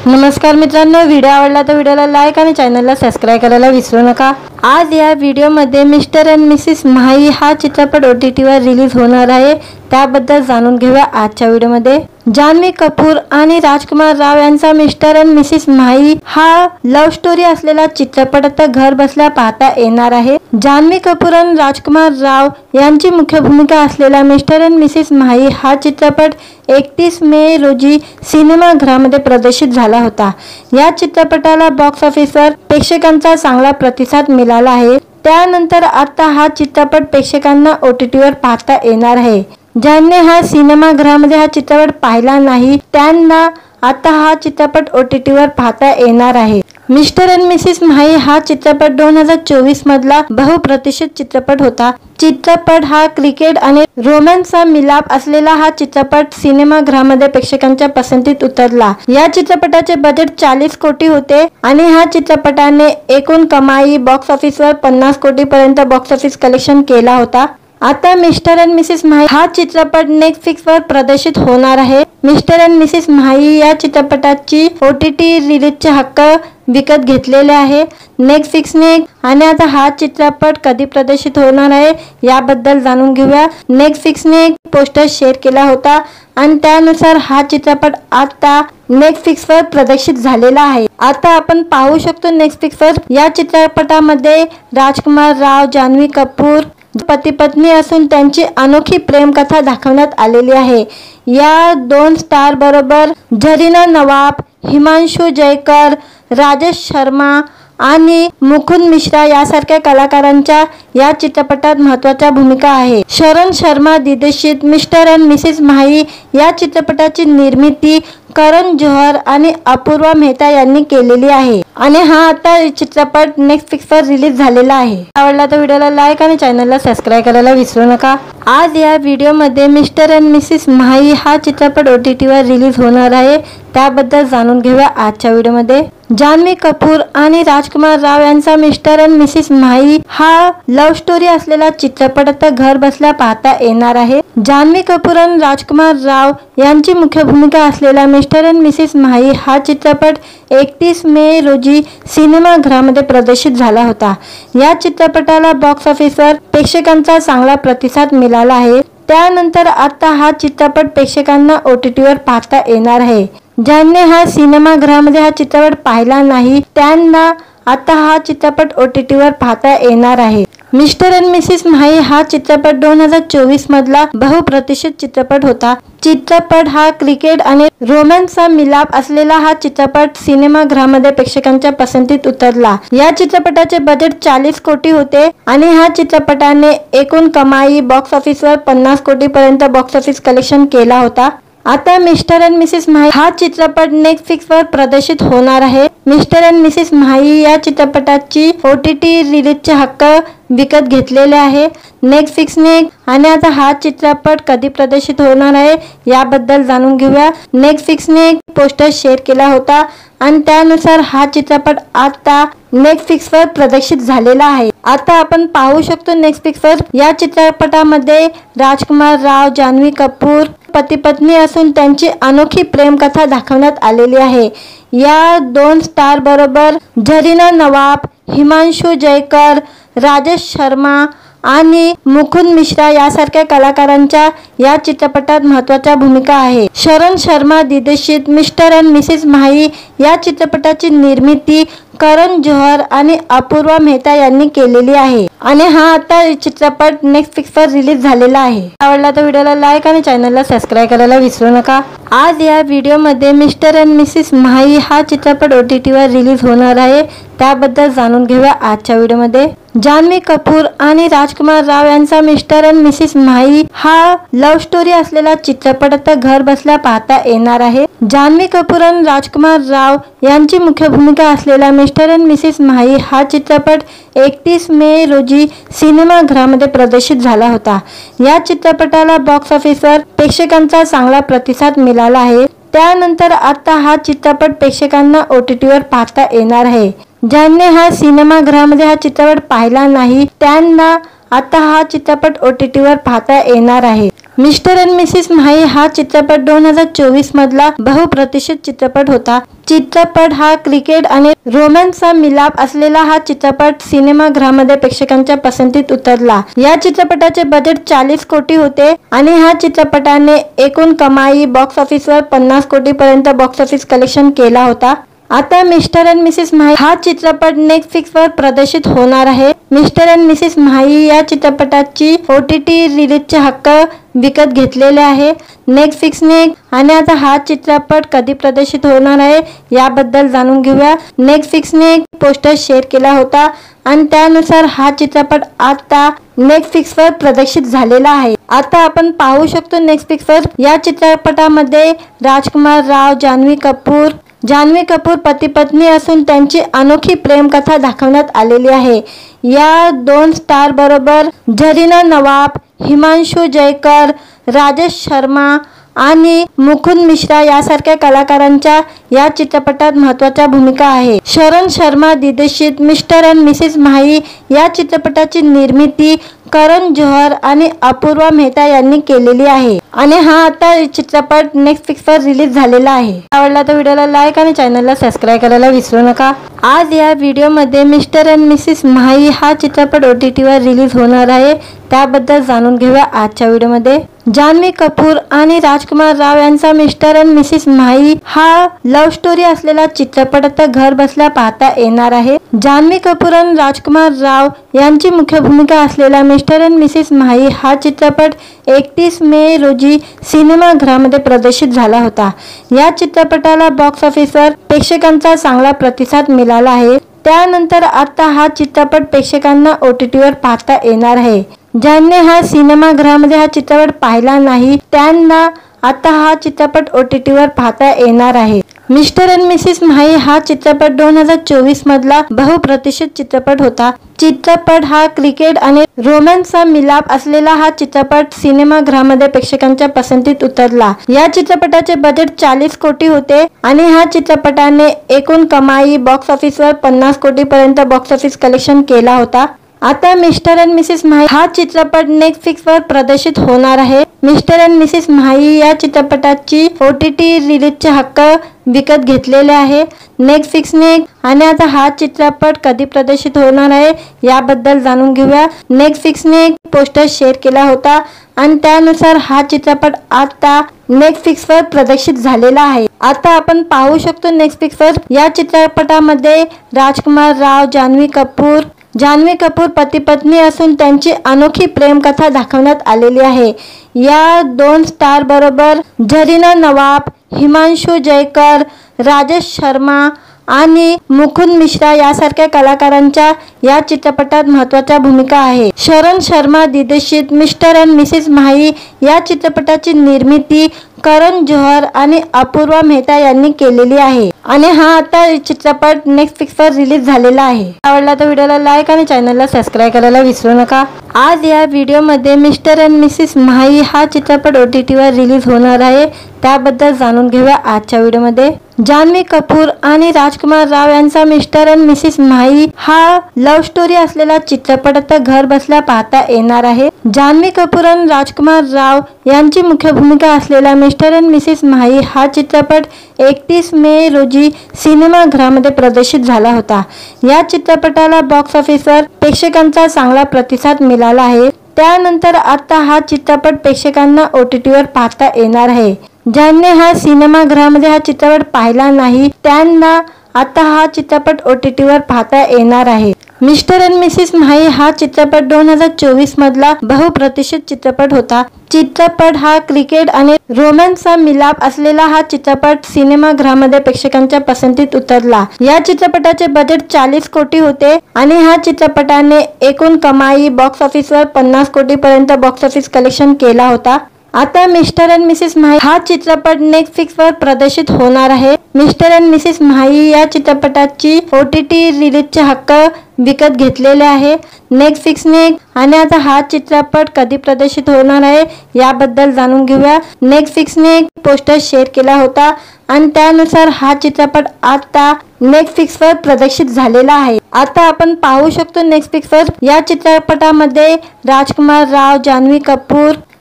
नमस्कार मित्रांनो, व्हिडिओ आवडला तर व्हिडिओला लाईक आणि चॅनलला सबस्क्राइब करायला विसरू नका। आज या व्हिडिओमध्ये मिस्टर अँड मिसेस म्हाई हा चित्रपट OTTवर रिलीज होणार आहे, त्याबद्दल जाणून घेऊया आजच्या व्हिडिओमध्ये। जान्हवी कपूर आणि राजकुमार राव यांचा मिस्टर अँड मिसेस म्हाई हा लव्ह स्टोरी असलेला चित्रपट आता घर बसल्या पाहता येणार आहे। जान्हवी कपूर आणि राजकुमार राव यांची मुख्य भूमिका असलेला मिस्टर अँड मिसेस म्हाई हा चित्रपट 31 मे रोजी सिनेमागृहामध्ये प्रदर्शित झाला होता। या चित्रपटाला बॉक्स ऑफिसवर प्रेक्षकांचा चांगला प्रतिसाद मिळाला आहे। त्यानंतर आता हा चित्रपट प्रेक्षकांना OTTवर पाहता येणार आहे। ज्यांनी हा सिनेमागृहामध्ये हा चित्रपट पाहिला नाही त्यांना आता हा चित्रपट OTTवर पाहता येणार आहे। मिस्टर अँड मिसेस म्हाई हा चित्रपट 2024 मधला बहुप्रतीक्षित चित्रपट होता। चित्रपट हा क्रिकेट आणि रोमॅन्सचा मिलाप असलेला हा चित्रपट सिनेमागृहामध्ये प्रेक्षकांच्या पसंतीत उतरला। या चित्रपटाचे बजेट 40 कोटी होते आणि ह्या चित्रपटाने एकूण कमाई बॉक्स ऑफिसवर 50 कोटी पर्यंत बॉक्स ऑफिस कलेक्शन केला होता। आता मिस्टर अँड मिसेस म्हाई हा चित्रपट नेटफ्लिक्सवर प्रदर्शित होणार आहे। मिस्टर अँड मिसेस म्हाई या चित्रपटाची OTT रिलीजचे हक्क विकत घेतलेले आहे नेटफ्लिक्सने आणि आता हा चित्रपट कधी प्रदर्शित होणार आहे याबद्दल जाणून घेऊया। नेटफ्लिक्सने एक पोस्टर शेअर केला होता आणि त्यानुसार हा चित्रपट आता नेटफ्लिक्सवर प्रदर्शित झालेला आहे। आता आपण पाहू शकतो नेटफ्लिक्सवर या चित्रपटामध्ये राजकुमार राव, जान्हवी कपूर पती पत्नी असून त्यांची अनोखी प्रेम कथा दाखवण्यात आलेली आहे। या दोन स्टार बरोबर झरीना नवाब, हिमांशु जयकर, राजेश शर्मा आणि मुकुंद मिश्रा यासारख्या कलाकारांच्या या चित्रपटात महत्त्वाच्या भूमिका आहे। शरण शर्मा दिग्दर्शित मिस्टर अँड मिसेस म्हाई या चित्रपटाची निर्मिती करण जोहर आणि अपूर्वा मेहता यांनी केलेली आहे आणि हा आता चित्रपट नेटफ्लिक्सवर रिलीज झालेला आहे। आवडला तर व्हिडिओला लाईक आणि चॅनलला सबस्क्राइब करायला विसरू नका। आज या व्हिडिओमध्ये मिस्टर अँड मिसेस म्हाई हा चित्रपट OTTवर रिलीज होणार आहे, त्याबद्दल जाणून घेऊया आजच्या व्हिडिओमध्ये। जान्हवी कपूर आणि राजकुमार राव यांचा मिस्टर अँड मिसेस म्हाई हा लव्ह स्टोरी असलेला चित्रपट आता घर बसल्या पाहता येणार आहे। जान्हवी कपूर आणि राजकुमार राव यांची मुख्य भूमिका असलेला मिस्टर अँड मिसेस म्हाई हा चित्रपट 31 मे रोजी सिनेमागृहामध्ये प्रदर्शित झाला होता। या चित्रपटाला बॉक्स ऑफिसवर प्रेक्षकांचा चांगला प्रतिसाद मिळाला आहे। त्यानंतर आता हा चित्रपट प्रेक्षकांना OTTवर पाहता येणार आहे। ज्यांनी हा सिनेमागृहामध्ये हा चित्रपट पाहिला नाही त्यांना आता हा चित्रपट OTTवर पाहता येणार आहे। मिस्टर अँड मिसेस म्हाई हा चित्रपट 2024 मधला बहुप्रतीक्षित चित्रपट होता। चित्रपट हा क्रिकेट आणि रोमॅन्सचा मिलाप असलेला हा चित्रपट सिनेमागृहामध्ये प्रेक्षकांच्या पसंतीत उतरला। या चित्रपटाचे बजेट 40 कोटी होते आणि ह्या चित्रपटाने एकूण कमाई बॉक्स ऑफिसवर 50 कोटी पर्यंत बॉक्स ऑफिस कलेक्शन केला होता। आता मिस्टर अँड मिसेस म्हाई हा चित्रपट नेटफ्लिक्सवर प्रदर्शित होणार आहे। मिस्टर अँड मिसेस म्हाई या चित्रपटाची OTT रिलीजचे हक्क विकत घेतलेले आहे नेटफ्लिक्सने आणि आता हा चित्रपट कधी प्रदर्शित होणार आहे याबद्दल जाणून घेऊया। नेटफ्लिक्सने एक पोस्टर शेअर केला होता आणि त्यानुसार हा चित्रपट आता नेटफ्लिक्सवर प्रदर्शित झालेला आहे। आता आपण पाहू शकतो नेटफ्लिक्सवर या चित्रपटामध्ये राजकुमार राव, जान्हवी कपूर पती पत्नी असून त्यांची अनोखी प्रेम कथा दाखवण्यात आलेली आहे। या दोन स्टार बरोबर झरीना नवाब, हिमांशु जयकर, राजेश शर्मा आणि मुकुंद मिश्रा यासारख्या कलाकारांच्या या चित्रपटात महत्त्वाच्या भूमिका आहे। शरण शर्मा दिग्दर्शित मिस्टर अँड मिसेस म्हाई या चित्रपटाची निर्मिती करण जोहर आणि अपूर्वा मेहता यांनी केलेली आहे आणि हा आता चित्रपट नेटफ्लिक्सवर रिलीज झालेला आहे। आवडला तर व्हिडिओला लाईक आणि चॅनलला सबस्क्राइब करायला विसरू नका। आज या व्हिडिओमध्ये मिस्टर अँड मिसेस म्हाई हा चित्रपट OTTवर रिलीज होणार आहे, त्याबद्दल जाणून घेऊया आजच्या व्हिडिओमध्ये। जान्हवी कपूर आणि राजकुमार राव यांचा मिस्टर अँड मिसेस म्हाई हा लव्ह स्टोरी असलेला चित्रपट आता घर बसल्या पाहता येणार आहे। जान्हवी कपूर आणि राजकुमार राव यांची मुख्य भूमिका असलेला मिस्टर अँड मिसेस म्हाई हा चित्रपट 31 मे रोजी सिनेमागृहामध्ये प्रदर्शित झाला होता। या चित्रपटाला बॉक्स ऑफिसवर प्रेक्षकांचा चांगला प्रतिसाद मिळाला आहे। त्यानंतर आता हा चित्रपट प्रेक्षकांना OTTवर पाहता येणार आहे। ज्यांनी हा सिनेमागृहामध्ये हा चित्रपट पाहिला नाही त्यांना आता हा चित्रपट OTTवर पाहता येणार आहे। मिस्टर अँड मिसेस म्हाई हा चित्रपट 2024 मधला बहुप्रतीक्षित चित्रपट होता। चित्रपट हा क्रिकेट आणि रोमॅन्सचा मिलाप असलेला हा चित्रपट सिनेमागृहामध्ये प्रेक्षकांच्या पसंतीत उतरला। या चित्रपटाचे बजेट 40 कोटी होते आणि ह्या चित्रपटाने एकूण कमाई बॉक्स ऑफिसवर 50 कोटी पर्यंत बॉक्स ऑफिस कलेक्शन केला होता। आता मिस्टर अँड मिसेस म्हाई हा चित्रपट नेटफ्लिक्सवर प्रदर्शित होणार आहे। मिस्टर अँड मिसेस म्हाई या चित्रपटाची OTT रिलीजचे हक्क विकत घेतलेले आहे नेटफ्लिक्सने आणि आता हा चित्रपट कधी प्रदर्शित होणार आहे याबद्दल जाणून घेऊया। नेटफ्लिक्सने एक पोस्टर शेअर केला होता आणि त्यानुसार हा चित्रपट आता नेटफ्लिक्सवर प्रदर्शित झालेला आहे। आता आपण पाहू शकतो नेटफ्लिक्सवर या चित्रपटामध्ये राजकुमार राव, जान्हवी कपूर पती पत्नी असून त्यांची अनोखी प्रेम कथा दाखवण्यात आलेली आहे। या 2 स्टार बरोबर झरीना नवाब, हिमांशु जयकर, राजेश शर्मा आणि मुकुंद मिश्रा यासारख्या कलाकारांच्या या चित्रपटात महत्त्वाच्या भूमिका आहे। शरण शर्मा दिग्दर्शित मिस्टर अँड मिसेस म्हाई या चित्रपटाची निर्मिती करण जोहर आणि अपूर्वा मेहता यांनी केलेली आहे आणि हा आता चित्रपट नेटफ्लिक्सवर रिलीज झालेला आहे। आवडला तर व्हिडिओला लाईक आणि चॅनलला सबस्क्राइब करायला विसरू नका। आज या व्हिडिओमध्ये मिस्टर अँड मिसेस म्हाई हा चित्रपट OTTवर रिलीज होणार आहे त्याबद्दल जाणून घेऊया आजच्या व्हिडिओमध्ये। जान्हवी कपूर आणि राजकुमार राव यांचा मिस्टर अँड मिसेस म्हाई हा लव्ह स्टोरी असलेला चित्रपट आता घर बसल्या पाहता येणार आहे। जान्हवी कपूर आणि राजकुमार राव यांची मुख्य भूमिका असलेला मिस्टर अँड मिसेस म्हाई हा चित्रपट 31 मे रोजी सिनेमागृहामध्ये प्रदर्शित झाला होता। या चित्रपटाला बॉक्स ऑफिसवर प्रेक्षकांचा चांगला प्रतिसाद मिळाला आहे। त्यानंतर आता हा चित्रपट प्रेक्षकांना OTTवर पाहता येणार आहे। ज्यांनी हा सिनेमागृहामध्ये हा चित्रपट पाहिला नाही त्यांना आता हा चित्रपट OTTवर पाहता येणार आहे। मिस्टर अँड मिसेस म्हाई हा चित्रपट 2024 मधला बहुप्रतीक्षित चित्रपट होता। चित्रपट हा क्रिकेट आणि रोमॅन्सचा मिलाप असलेला हा चित्रपट सिनेमागृहामध्ये प्रेक्षकांच्या पसंतीत उतरला। या चित्रपटाचे बजेट 40 कोटी होते आणि ह्या चित्रपटाने एकूण कमाई बॉक्स ऑफिसवर 50 कोटी पर्यंत बॉक्स ऑफिस कलेक्शन केला होता। आता मिस्टर अँड मिसेस म्हाई हा चित्रपट नेटफ्लिक्सवर प्रदर्शित होणार आहे। मिस्टर अँड मिसेस म्हाई या चित्रपटाची OTT रिलीजचे हक्क विकत घेतलेले आहे नेटफ्लिक्सने आणि आता हा चित्रपट कधी प्रदर्शित होणार आहे याबद्दल जाणून घेऊया। नेटफ्लिक्सने एक पोस्टर शेअर केला होता आणि त्यानुसार हा चित्रपट आता नेटफ्लिक्सवर प्रदर्शित झालेला आहे। आता आपण पाहू शकतो नेटफ्लिक्सवर या चित्रपटामध्ये राजकुमार राव, जान्हवी कपूर पती पत्नी असून त्यांची अनोखी प्रेम कथा दाखवण्यात आलेली आहे। या 2 स्टार बरोबर झरीना नवाब, हिमांशु जयकर, राजेश शर्मा आणि मुकुंद मिश्रा यासारख्या कलाकारांच्या या चित्रपटात महत्त्वाच्या भूमिका आहे। शरण शर्मा दिग्दर्शित मिस्टर अँड मिसेस म्हाई या चित्रपटाची निर्मिती करण जोहर आणि अपूर्वा मेहता यांनी केलेली आहे आणि हा आता चित्रपट नेटफ्लिक्सवर रिलीज झालेला आहे। आवडला तर व्हिडिओला लाईक आणि चॅनलला सबस्क्राइब करायला विसरू नका। आज या व्हिडिओमध्ये मिस्टर अँड मिसेस म्हाई हा चित्रपट OTTवर रिलीज होणार आहे त्याबद्दल जाणून घेऊया आजच्या व्हिडिओमध्ये। जान्हवी कपूर आणि राजकुमार राव यांचा मिस्टर अँड मिसेस म्हाई हा लव्ह स्टोरी असलेला चित्रपट आता घर बसल्या पाहता येणार आहे। जान्हवी कपूर आणि राजकुमार राव यांची मुख्य भूमिका असलेला मिस्टर अँड मिसेस म्हाई हा चित्रपट 31 मे रोजी सिनेमागृहामध्ये प्रदर्शित झाला होता। या चित्रपटाला बॉक्स ऑफिसवर प्रेक्षकांचा चांगला प्रतिसाद मिळाला आहे। त्यानंतर आता हा चित्रपट प्रेक्षकांना OTTवर पाहता येणार आहे। ज्यांनी हा सिनेमागृहामध्ये हा चित्रपट पाहिला नाही त्यांना आता हा चित्रपट OTTवर पाहता येणार आहे। मिस्टर अँड मिसेस म्हाई हा चित्रपट 2024 मधला बहुप्रतीक्षित चित्रपट होता। चित्रपट हा क्रिकेट आणि रोमॅन्सचा मिलाप असलेला हा चित्रपट सिनेमागृहामध्ये प्रेक्षकांच्या पसंतीत उतरला। या चित्रपटाचे बजेट 40 कोटी होते आणि ह्या चित्रपटाने एकूण कमाई बॉक्स ऑफिसवर 50 कोटी पर्यंत बॉक्स ऑफिस कलेक्शन केला होता। आता मिस्टर अँड मिसेस म्हाई हा चित्रपट नेटफ्लिक्सवर प्रदर्शित होणार आहे। मिस्टर अँड मिसेस म्हाई या चित्रपटाची OTT रिलीजचे हक्क विकत घेतलेले आहे नेटफ्लिक्सने आणि आता हा चित्रपट कधी प्रदर्शित होणार आहे याबद्दल जाणून घेऊया। नेटफ्लिक्सने एक पोस्टर शेअर केला होता आणि त्यानुसार हा चित्रपट आता नेटफ्लिक्सवर प्रदर्शित झालेला आहे। आता आपण पाहू शकतो नेटफ्लिक्सवर या चित्रपटामध्ये राजकुमार राव,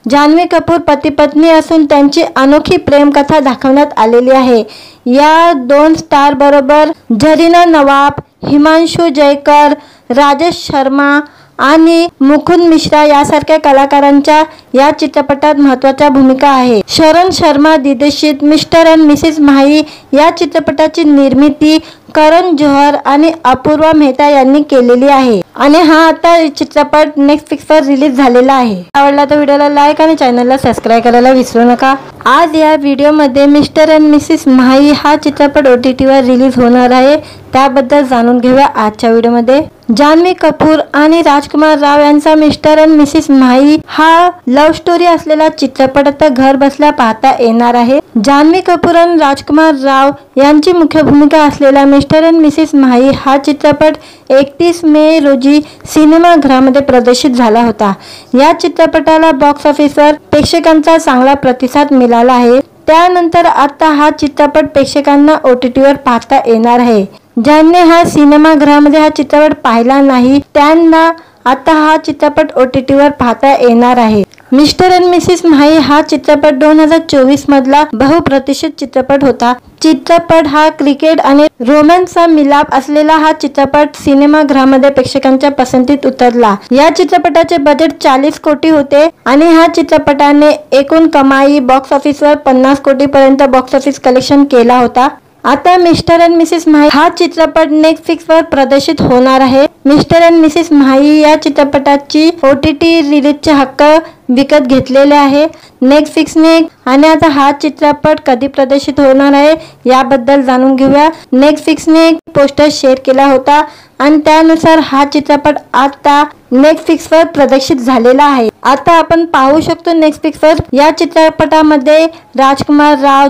जान्हवी कपूर पती पत्नी असून त्यांची अनोखी प्रेम कथा दाखवण्यात आलेली आहे। या दोन स्टार बरोबर झरीना नवाब, हिमांशु जयकर, राजेश शर्मा आणि मुकुंद मिश्रा यासारख्या कलाकारांच्या या चित्रपटात महत्त्वाच्या भूमिका आहे। शरण शर्मा दिग्दर्शित मिस्टर अँड मिसेस माही या चित्रपटाची निर्मिती करण जोहर आणि अपूर्वा मेहता यांनी केलेली आहे आणि हा आता चित्रपट नेटफ्लिक्सवर रिलीज झालेला आहे। आवडला तर व्हिडिओला लाईक आणि चॅनलला सबस्क्राइब करायला विसरू नका। आज या व्हिडिओमध्ये मिस्टर अँड मिसेस माही हा चित्रपट OTTवर रिलीज होणार आहे, त्याबद्दल जाणून घेऊया आजच्या व्हिडिओमध्ये। जान्हवी कपूर आणि राजकुमार राव यांचा मिस्टर अँड मिसेस माही हा लव्ह स्टोरी असलेला चित्रपट आता घर बसल्या पाहता येणार आहे। जान्हवी कपूर आणि राजकुमार राव यांची मुख्य भूमिका असलेला मिस्टर अँड मिसेस माही हा चित्रपट 31 मे रोजी सिनेमागृहामध्ये प्रदर्शित झाला होता। या चित्रपटाला बॉक्स ऑफिसवर प्रेक्षकांचा चांगला प्रतिसाद मिळाला आहे। त्यानंतर आता हा चित्रपट प्रेक्षकांना OTTवर पाहता येणार आहे। ज्यांनी हा सिनेमागृहामध्ये हा चित्रपट पाहिला नाही त्यांना आता हा चित्रपट OTTवर पाहता येणार आहे। मिस्टर अँड मिसेस माही हा चित्रपट 2024 मधला बहुप्रतीक्षित चित्रपट होता। चित्रपट हा क्रिकेट आणि रोमॅन्सचा मिलाप असलेला हा चित्रपट सिनेमागृहामध्ये प्रेक्षकांच्या पसंतीत उतरला। या चित्रपटाचे बजेट 40 कोटी होते आणि ह्या चित्रपटाने एकूण कमाई बॉक्स ऑफिसवर 50 कोटी पर्यंत बॉक्स ऑफिस कलेक्शन केला होता। आता मिस्टर अँड मिसेस माही हा चित्रपट नेटफ्लिक्सवर प्रदर्शित होणार आहे। मिस्टर अँड मिसेस माही या चित्रपटाची OTT रिलीजचे हक्क विकत घेतलेले आहे नेटफ्लिक्सने आणि आता हा चित्रपट कधी प्रदर्शित होणार आहे याबद्दल जाणून घेऊया। नेटफ्लिक्सने एक पोस्टर शेअर केला होता आणि त्यानुसार हा चित्रपट आता नेटफ्लिक्सवर प्रदर्शित झालेला आहे। आता आपण पाहू शकतो नेटफ्लिक्सवर या चित्रपटामध्ये राजकुमार राव,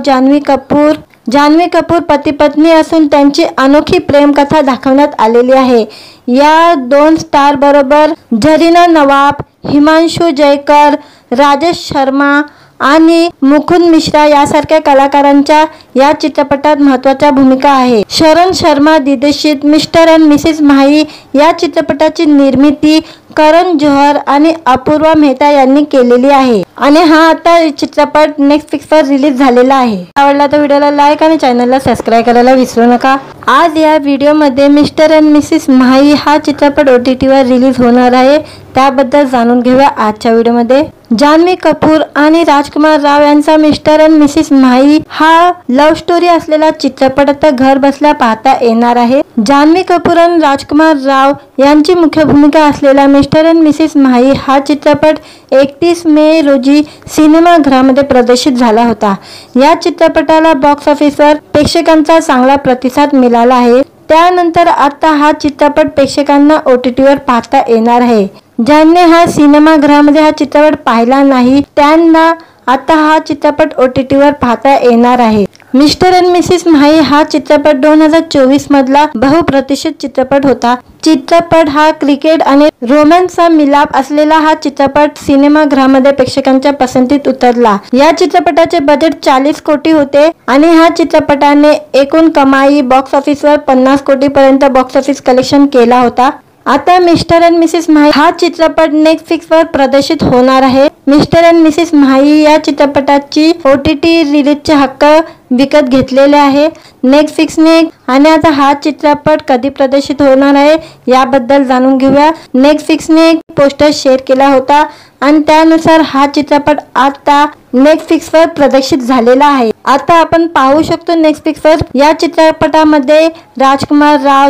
जान्हवी कपूर पती पत्नी असून त्यांची अनोखी प्रेम कथा दाखवण्यात आलेली आहे। या दोन स्टार बरोबर झरीना नवाब, हिमांशु जयकर, राजेश शर्मा आणि मुकुंद मिश्रा यासारख्या कलाकारांच्या या चित्रपटात महत्त्वाच्या भूमिका आहे। शरण शर्मा दिग्दर्शित मिस्टर अँड मिसेस माही या चित्रपटाची निर्मिती करण जोहर आणि अपूर्वा मेहता यांनी केलेली आहे आणि हा आता चित्रपट नेटफ्लिक्सवर रिलीज झालेला आहे। आवडला तर व्हिडिओला लाईक आणि चॅनलला सबस्क्राइब करायला विसरू नका। आज या व्हिडिओमध्ये मिस्टर अँड मिसेस माही हा चित्रपट OTTवर रिलीज होणार आहे, त्याबद्दल जाणून घेऊया आजच्या व्हिडिओमध्ये। जान्हवी कपूर आणि राजकुमार राव यांचा मिस्टर अँड मिसेस माही हा लव्ह स्टोरी असलेला चित्रपट आता घर बसल्या पाहता येणार आहे। जान्हवी कपूर आणि राजकुमार राव यांची मुख्य भूमिका असलेला मिस्टर अँड मिसेस माही हा चित्रपट 31 मे रोजी सिनेमागृहामध्ये प्रदर्शित झाला होता। या चित्रपटाला बॉक्स ऑफिसवर प्रेक्षकांचा चांगला प्रतिसाद मिळाला आहे। त्यानंतर आता हा चित्रपट प्रेक्षकांना OTTवर पाहता येणार आहे। ज्यांनी हा सिनेमागृहामध्ये हा चित्रपट पाहिला नाही त्यांना आता हा चित्रपट OTTवर पाहता येणार आहे। मिस्टर अँड मिसेस माही हा चित्रपट 2024 मधला बहुप्रतीक्षित चित्रपट होता। चित्रपट हा क्रिकेट आणि रोमॅन्सचा मिलाप असलेला हा चित्रपट सिनेमागृहामध्ये प्रेक्षकांच्या पसंतीत उतरला। या चित्रपटाचे बजेट 40 कोटी होते आणि ह्या चित्रपटाने एकूण कमाई बॉक्स ऑफिसवर 50 कोटी पर्यंत बॉक्स ऑफिस कलेक्शन केला होता। आता मिस्टर अँड मिसेस माही हा चित्रपट नेटफ्लिक्सवर प्रदर्शित होणार आहे। मिस्टर अँड मिसेस माही या चित्रपटाची OTT रिलीजचे हक्क विकत घेतलेले आहे नेटफ्लिक्सने आणि आता हा चित्रपट कधी प्रदर्शित होणार आहे याबद्दल जाणून घेऊया। नेटफ्लिक्सने एक पोस्टर शेअर केला होता आणि त्यानुसार हा चित्रपट आता नेटफ्लिक्सवर प्रदर्शित झालेला आहे। आता आपण पाहू शकतो नेटफ्लिक्सवर या चित्रपटामध्ये राजकुमार राव,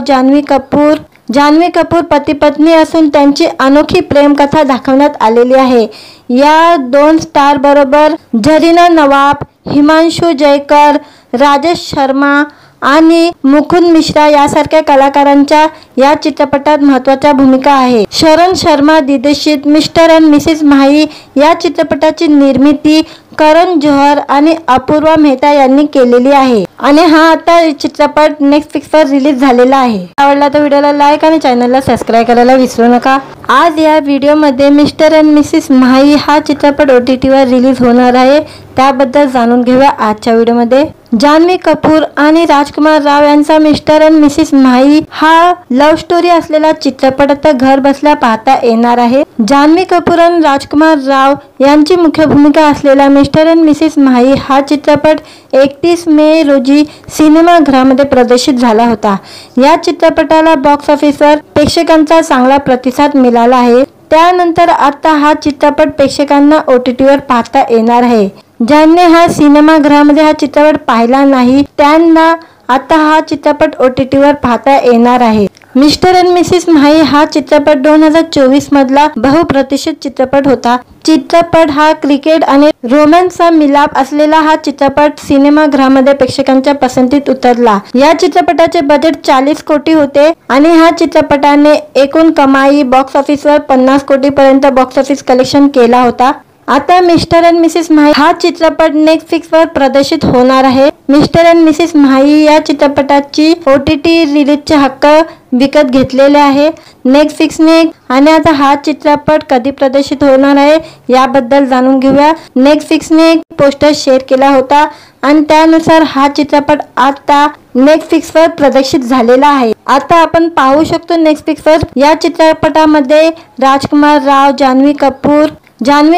जान्हवी कपूर पती पत्नी असून त्यांची अनोखी प्रेम कथा दाखवण्यात आलेली आहे। या दोन स्टार बरोबर झरीना नवाब, हिमांशु जयकर, राजेश शर्मा आणि मुकुंद मिश्रा यासारख्या कलाकारांच्या या चित्रपटात महत्त्वाच्या भूमिका आहे। शरण शर्मा दिग्दर्शित मिस्टर अँड मिसेस माही या चित्रपटाची निर्मिती करण जोहर आणि अपूर्वा मेहता यांनी केलेली आहे आणि हा आता चित्रपट नेटफ्लिक्सवर रिलीज झालेला आहे। आवडला तर व्हिडिओला लाईक आणि चॅनलला सबस्क्राइब करायला विसरू नका। आज या व्हिडिओमध्ये मिस्टर अँड मिसेस म्हाई हा चित्रपट OTTवर रिलीज होणार आहे, त्याबद्दल जाणून घेऊया आजच्या व्हिडिओमध्ये। जान्हवी कपूर आणि राजकुमार राव यांचा मिस्टर अँड मिसेस म्हाई हा लव्ह स्टोरी असलेला चित्रपट आता घर बसल्या पाहता येणार आहे। जान्हवी कपूर आणि राजकुमार राव यांची मुख्य भूमिका असलेला मिस्टर अँड मिसेस म्हाई हा चित्रपट 31 मे रोजी सिनेमागृहामध्ये प्रदर्शित झाला होता। या चित्रपटाला बॉक्स ऑफिसवर प्रेक्षकांचा चांगला प्रतिसाद मिळाला आहे। त्यानंतर आता हा चित्रपट प्रेक्षकांना OTTवर पाहता येणार आहे। ज्यांनी हा सिनेमागृहामध्ये हा चित्रपट पाहिला नाही त्यांना आता हा चित्रपट OTTवर पाहता येणार आहे। मिस्टर अँड मिसेस म्हाई हा चित्रपट 2024 मधला बहुप्रतीक्षित चित्रपट होता। चित्रपट हा क्रिकेट आणि रोमॅन्सचा मिलाप असलेला हा चित्रपट सिनेमागृहामध्ये प्रेक्षकांच्या पसंतीत उतरला। या चित्रपटाचे बजेट 40 कोटी होते आणि ह्या चित्रपटाने एकूण कमाई बॉक्स ऑफिसवर 50 कोटी पर्यंत बॉक्स ऑफिस कलेक्शन केला होता। आता मिस्टर अँड मिसेस म्हाई हा चित्रपट नेटफ्लिक्सवर प्रदर्शित होणार आहे। मिस्टर अँड मिसेस म्हाई या चित्रपटाची OTT रिलीजचे हक्क विकत घेतलेले आहे नेटफ्लिक्सने। आणि आता हा चित्रपट कधी प्रदर्शित होणार आहे याबद्दल जाणून घेऊया। नेटफ्लिक्सने एक पोस्टर शेअर केला होता आणि त्यानुसार हा चित्रपट आता नेटफ्लिक्सवर प्रदर्शित झालेला आहे। आता आपण पाहू शकतो नेटफ्लिक्सवर या चित्रपटामध्ये राजकुमार राव, जान्हवी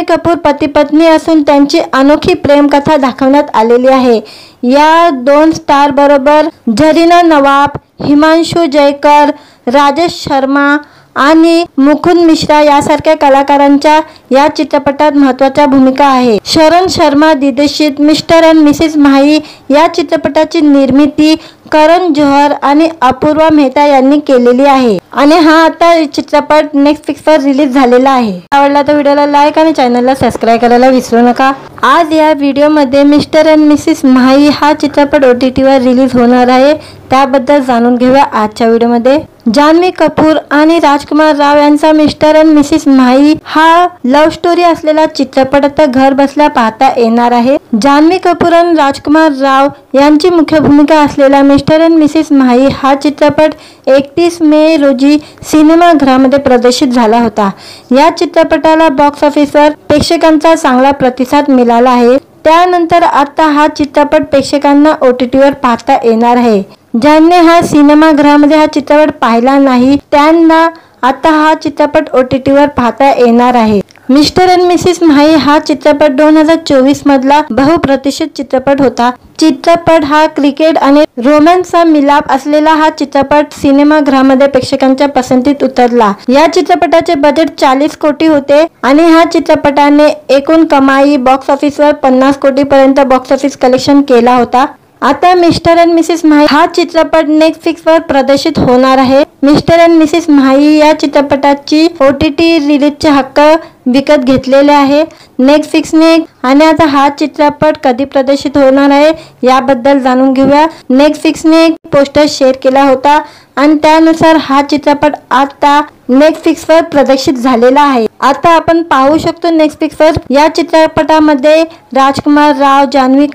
कपूर पती पत्नी असून त्यांची अनोखी प्रेम कथा दाखवण्यात आलेली आहे। या 2 स्टार बरोबर झरीना नवाब, हिमांशु जयकर, राजेश शर्मा आणि मुकुंद मिश्रा यासारख्या कलाकारांच्या या चित्रपटात महत्त्वाच्या भूमिका आहे। शरण शर्मा दिग्दर्शित मिस्टर अँड मिसेस म्हाई या चित्रपटाची निर्मिती करण जोहर आणि अपूर्वा मेहता यांनी केलेली आहे आणि हा आता चित्रपट नेटफ्लिक्सवर रिलीज झालेला आहे। आवडला तर व्हिडिओला लाईक आणि चॅनलला सबस्क्राइब करायला विसरू नका। आज या व्हिडिओमध्ये मिस्टर अँड मिसेस म्हाई हा चित्रपट OTTवर रिलीज होणार आहे, त्याबद्दल जाणून घेऊया आजच्या व्हिडिओमध्ये। जान्हवी कपूर आणि राजकुमार राव यांचा मिस्टर अँड मिसेस म्हाई हा लव्ह स्टोरी असलेला चित्रपट आता घर बसल्या पाहता येणार आहे। जान्हवी कपूर आणि राजकुमार राव यांची मुख्य भूमिका असलेला मिस्टर अँड मिसेस म्हाई हा चित्रपट 31 मे रोजी सिनेमागृहामध्ये प्रदर्शित झाला होता। या चित्रपटाला बॉक्स ऑफिसवर प्रेक्षकांचा चांगला प्रतिसाद मिळाला आहे। त्यानंतर आता हा चित्रपट प्रेक्षकांना OTTवर पाहता येणार आहे। ज्यांनी हा सिनेमागृहामध्ये हा चित्रपट पाहिला नाही त्यांना आता हा चित्रपट OTTवर पाहता येणार आहे। मिस्टर अँड मिसेस म्हाई हा चित्रपट 2024 मधला बहुप्रतीक्षित चित्रपट होता। चित्रपट हा क्रिकेट आणि रोमॅन्सचा मिलाप असलेला हा चित्रपट सिनेमागृहामध्ये प्रेक्षकांच्या पसंतीत उतरला। या चित्रपटाचे बजेट 40 कोटी होते आणि ह्या चित्रपटाने एकूण कमाई बॉक्स ऑफिसवर 50 कोटी पर्यंत बॉक्स ऑफिस कलेक्शन केला होता। आता मिस्टर अँड मिसेस म्हाई हा चित्रपट नेटफ्लिक्सवर प्रदर्शित होणार आहे। मिस्टर अँड मिसेस म्हाई या चित्रपटाची OTT रिलीजचे हक्क विकत घेतलेले आहे नेटफ्लिक्सने आणि आता हा चित्रपट कधी प्रदर्शित होणार आहे याबद्दल जाणून घेऊया। नेटफ्लिक्सने एक पोस्टर शेअर केला होता आणि त्यानुसार हा चित्रपट आता नेटफ्लिक्सवर प्रदर्शित झालेला आहे। आता आपण पाहू शकतो नेटफ्लिक्सवर या चित्रपटामध्ये राजकुमार राव, जान्हवी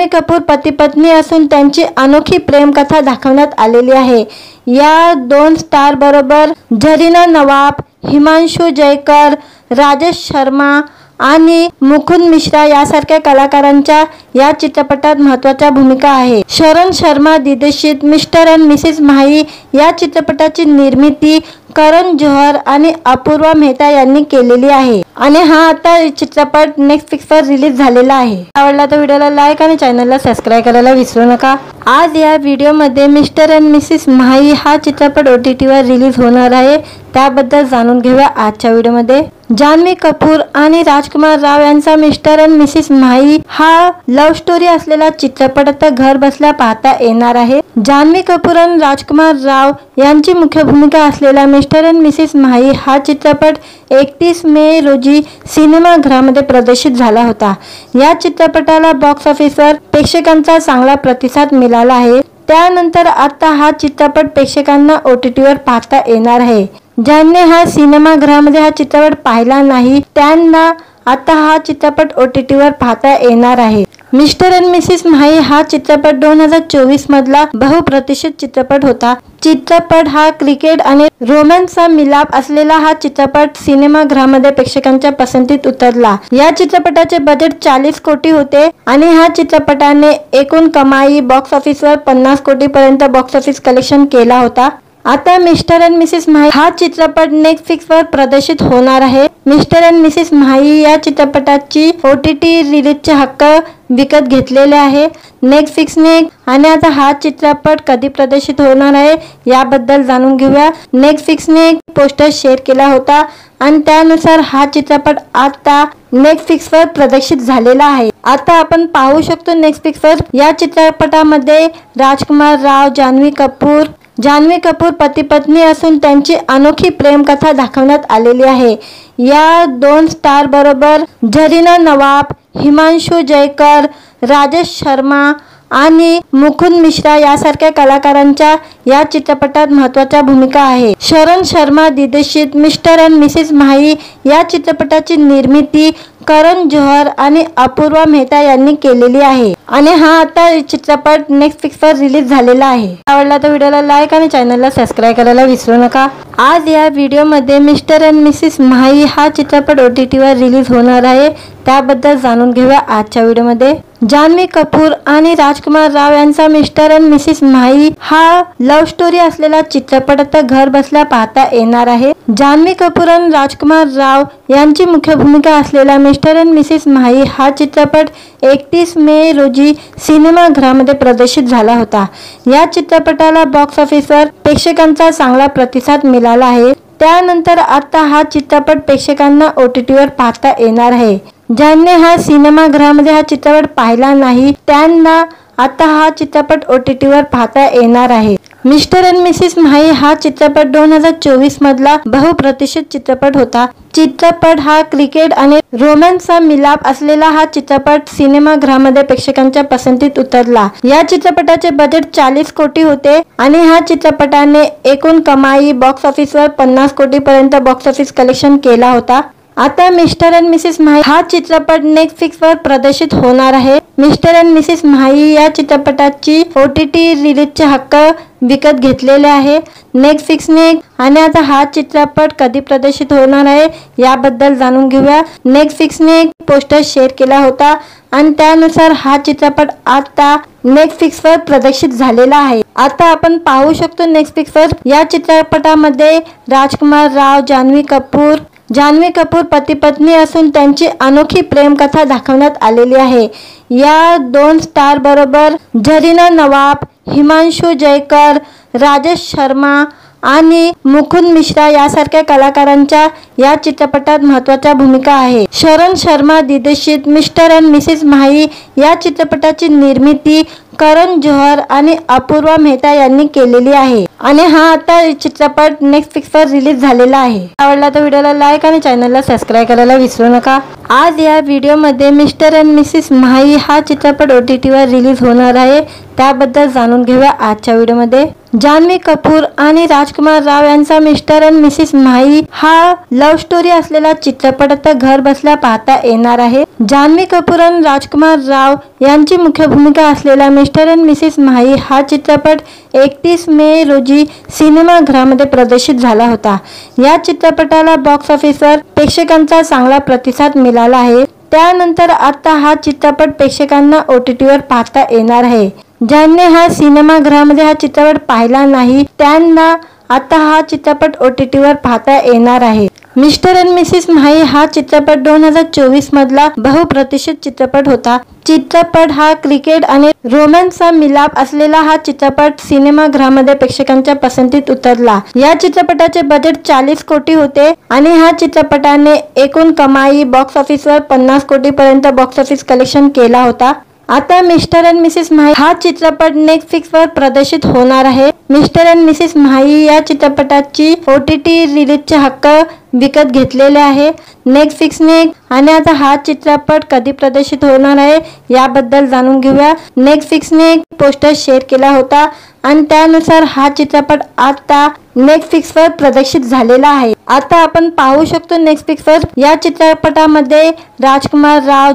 कपूर पती पत्नी असून त्यांची अनोखी प्रेम कथा दाखवण्यात आलेली आहे। या 2 स्टार बरोबर झरीना नवाब, हिमांशु जयकर, राजेश शर्मा आणि मुकुंद मिश्रा यासारख्या कलाकारांच्या या चित्रपटात महत्त्वाच्या भूमिका आहे। शरण शर्मा दिग्दर्शित मिस्टर अँड मिसेस म्हाई या चित्रपटाची निर्मिती करण जोहर आणि अपूर्वा मेहता यांनी केलेली आहे आणि हा आता चित्रपट नेटफ्लिक्सवर रिलीज झालेला आहे। आवडला तर व्हिडिओला लाईक आणि चॅनलला सबस्क्राइब करायला विसरू नका। आज या व्हिडिओमध्ये मिस्टर अँड मिसेस म्हाई हा चित्रपट OTTवर रिलीज होणार आहे, त्याबद्दल जाणून घेऊया आजच्या व्हिडिओमध्ये। जान्हवी कपूर आणि राजकुमार राव यांचा मिस्टर अँड मिसेस म्हाई हा लव्ह स्टोरी असलेला चित्रपट आता घर बसल्या पाहता येणार आहे। जान्हवी कपूर आणि राजकुमार राव यांची मुख्य भूमिका असलेला मिस्टर अँड मिसेस म्हाई हा चित्रपट 31 मे रोजी सिनेमागृहामध्ये प्रदर्शित झाला होता। या चित्रपटाला बॉक्स ऑफिसवर प्रेक्षकांचा चांगला प्रतिसाद मिळाला आहे। त्यानंतर आता हा चित्रपट प्रेक्षकांना OTTवर पाहता येणार आहे। ज्यांनी हा सिनेमागृहामध्ये हा चित्रपट पाहिला नाही त्यांना आता हा चित्रपट OTTवर पाहता येणार आहे। मिस्टर अँड मिसेस म्हाई हा चित्रपट 2024 मधला बहुप्रतीक्षित चित्रपट होता। चित्रपट हा क्रिकेट आणि रोमॅन्सचा मिलाप असलेला हा चित्रपट सिनेमागृहामध्ये प्रेक्षकांच्या पसंतीत उतरला। या चित्रपटाचे बजेट 40 कोटी होते आणि ह्या चित्रपटाने एकूण कमाई बॉक्स ऑफिसवर 50 कोटी पर्यंत बॉक्स ऑफिस कलेक्शन केला होता। आता मिस्टर अँड मिसेस म्हाई हा चित्रपट नेटफ्लिक्सवर प्रदर्शित होणार आहे। मिस्टर अँड मिसेस म्हाई या चित्रपटाची OTT रिलीजचे हक्क विकत घेतलेले आहे नेटफ्लिक्सने आणि आता हा चित्रपट कधी प्रदर्शित होणार आहे याबद्दल जाणून घेऊया। नेटफ्लिक्सने एक पोस्टर शेअर केला होता आणि त्यानुसार हा चित्रपट आता नेटफ्लिक्सवर प्रदर्शित झालेला आहे। आता आपण पाहू शकतो नेटफ्लिक्सवर या चित्रपटामध्ये राजकुमार राव, जान्हवी कपूर पती पत्नी असून त्यांची अनोखी प्रेमकथा दाखवण्यात आलेली आहे। या 2 स्टार बरोबर झरीना नवाब, हिमांशु जयकर, राजेश शर्मा आणि मुकुंद मिश्रा यासारख्या कलाकारांच्या या चित्रपटात महत्त्वाच्या भूमिका आहे। शरण शर्मा दिग्दर्शित मिस्टर अँड मिसेस म्हाई या चित्रपटाची निर्मिती करण जोहर आणि अपूर्वा मेहता यांनी केलेली आहे आणि हा आता चित्रपट नेटफ्लिक्सवर रिलीज झालेला आहे। आवडला तर व्हिडिओला लाईक आणि चॅनलला सबस्क्राइब करायला विसरू नका। आज या व्हिडिओमध्ये मिस्टर अँड मिसेस म्हाई हा चित्रपट OTTवर रिलीज होणार आहे त्याबद्दल जाणून घेऊया आजच्या व्हिडिओमध्ये। जान्हवी कपूर आणि राजकुमार राव यांचा मिस्टर अँड मिसेस म्हाई हा लव्ह स्टोरी असलेला चित्रपट आता घर बसल्या पाहता येणार आहे। जान्हवी कपूर आणि राजकुमार राव यांची मुख्य भूमिका असलेला मिस्टर अँड मिसेस म्हाई हा चित्रपट 31 मे रोजी सिनेमागृहामध्ये प्रदर्शित झाला होता। या चित्रपटाला बॉक्स ऑफिसवर प्रेक्षकांचा चांगला प्रतिसाद मिळाला आहे। त्यानंतर आता हा चित्रपट प्रेक्षकांना OTTवर पाहता येणार आहे। ज्यांनी हा सिनेमागृहामध्ये हा चित्रपट पाहिला नाही त्यांना आता हा चित्रपट OTTवर पाहता येणार आहे। मिस्टर अँड मिसेस म्हाई हा चित्रपट 2024 मधला बहुप्रतीक्षित चित्रपट होता। चित्रपट हा क्रिकेट आणि रोमॅन्सचा मिलाप असलेला हा चित्रपट सिनेमागृहामध्ये प्रेक्षकांच्या पसंतीत उतरला। या चित्रपटाचे बजेट 40 कोटी होते आणि ह्या चित्रपटाने एकूण कमाई बॉक्स ऑफिसवर 50 कोटी पर्यंत बॉक्स ऑफिस कलेक्शन केला होता। आता मिस्टर अँड मिसेस म्हाई हा चित्रपट नेटफ्लिक्सवर प्रदर्शित होणार आहे। मिस्टर अँड मिसेस म्हाई या चित्रपटाची OTT रिलीजचे हक्क विकत घेतलेले आहे नेटफ्लिक्सने आणि आता हा चित्रपट कधी प्रदर्शित होणार आहे याबद्दल जाणून घेऊया। नेटफ्लिक्सने एक पोस्टर शेअर केला होता आणि त्यानुसार हा चित्रपट आता नेटफ्लिक्सवर प्रदर्शित झालेला आहे। आता आपण पाहू शकतो नेटफ्लिक्सवर या चित्रपटामध्ये राजकुमार राव, जान्हवी कपूर पती पत्नी असून त्यांची अनोखी प्रेमकथा दाखवण्यात आलेली आहे। या 2 स्टार बरोबर झरीना नवाब, हिमांशु जयकर, राजेश शर्मा आणि मुकुंद मिश्रा यासारख्या कलाकारांच्या या चित्रपटात महत्त्वाच्या भूमिका आहे। शरण शर्मा दिग्दर्शित मिस्टर अँड मिसेस म्हाई या चित्रपटाची निर्मिती करण जोहर आणि अपूर्वा मेहता यांनी केलेली आहे आणि हा आता चित्रपट नेटफ्लिक्सवर रिलीज झालेला आहे। आवडला तर व्हिडिओला लाईक आणि चॅनलला सबस्क्राइब करायला विसरू नका। आज या व्हिडिओमध्ये मिस्टर अँड मिसेस म्हाई हा चित्रपट OTTवर रिलीज होणार आहे त्याबद्दल जाणून घेऊया आजच्या व्हिडिओमध्ये। जान्हवी कपूर आणि राजकुमार राव यांचा मिस्टर अँड मिसेस म्हाई हा लव्ह स्टोरी असलेला चित्रपट आता घर बसल्या पाहता येणार आहे। जान्हवी कपूर आणि राजकुमार राव यांची मुख्य भूमिका असलेला मिस्टर अँड मिसेस म्हाई हा चित्रपट 31 मे रोजी सिनेमागृहामध्ये प्रदर्शित झाला होता। या चित्रपटाला बॉक्स ऑफिसवर प्रेक्षकांचा चांगला प्रतिसाद मिळाला आहे। त्यानंतर आता हा चित्रपट प्रेक्षकांना OTTवर पाहता येणार आहे। ज्यांनी हा सिनेमागृहामध्ये हा चित्रपट पाहिला नाही त्यांना आता हा चित्रपट OTTवर पाहता येणार आहे। मिस्टर अँड मिसेस म्हाई हा चित्रपट 2024 मधला बहुप्रतीक्षित चित्रपट होता। चित्रपट हा क्रिकेट आणि रोमॅन्सचा मिलाप असलेला हा चित्रपट सिनेमागृहामध्ये प्रेक्षकांच्या पसंतीत उतरला। या चित्रपटाचे बजेट 40 कोटी होते आणि ह्या चित्रपटाने एकूण कमाई बॉक्स ऑफिसवर 50 कोटी पर्यंत बॉक्स ऑफिस कलेक्शन केला होता। आता मिस्टर अँड मिसेस म्हाई हा चित्रपट नेटफ्लिक्सवर प्रदर्शित होणार आहे। मिस्टर अँड मिसेस म्हाई या चित्रपटाची OTT रिलीजचे हक्क विकत घेतलेले आहे नेटफ्लिक्सने आणि आता हा चित्रपट कधी प्रदर्शित होणार आहे याबद्दल जाणून घेऊया। नेटफ्लिक्सने एक पोस्टर शेअर केला होता आणि त्यानुसार हा चित्रपट आता नेटफ्लिक्सवर प्रदर्शित झालेला आहे। आता आपण पाहू शकतो नेटफ्लिक्सवर या चित्रपटामध्ये राजकुमार राव,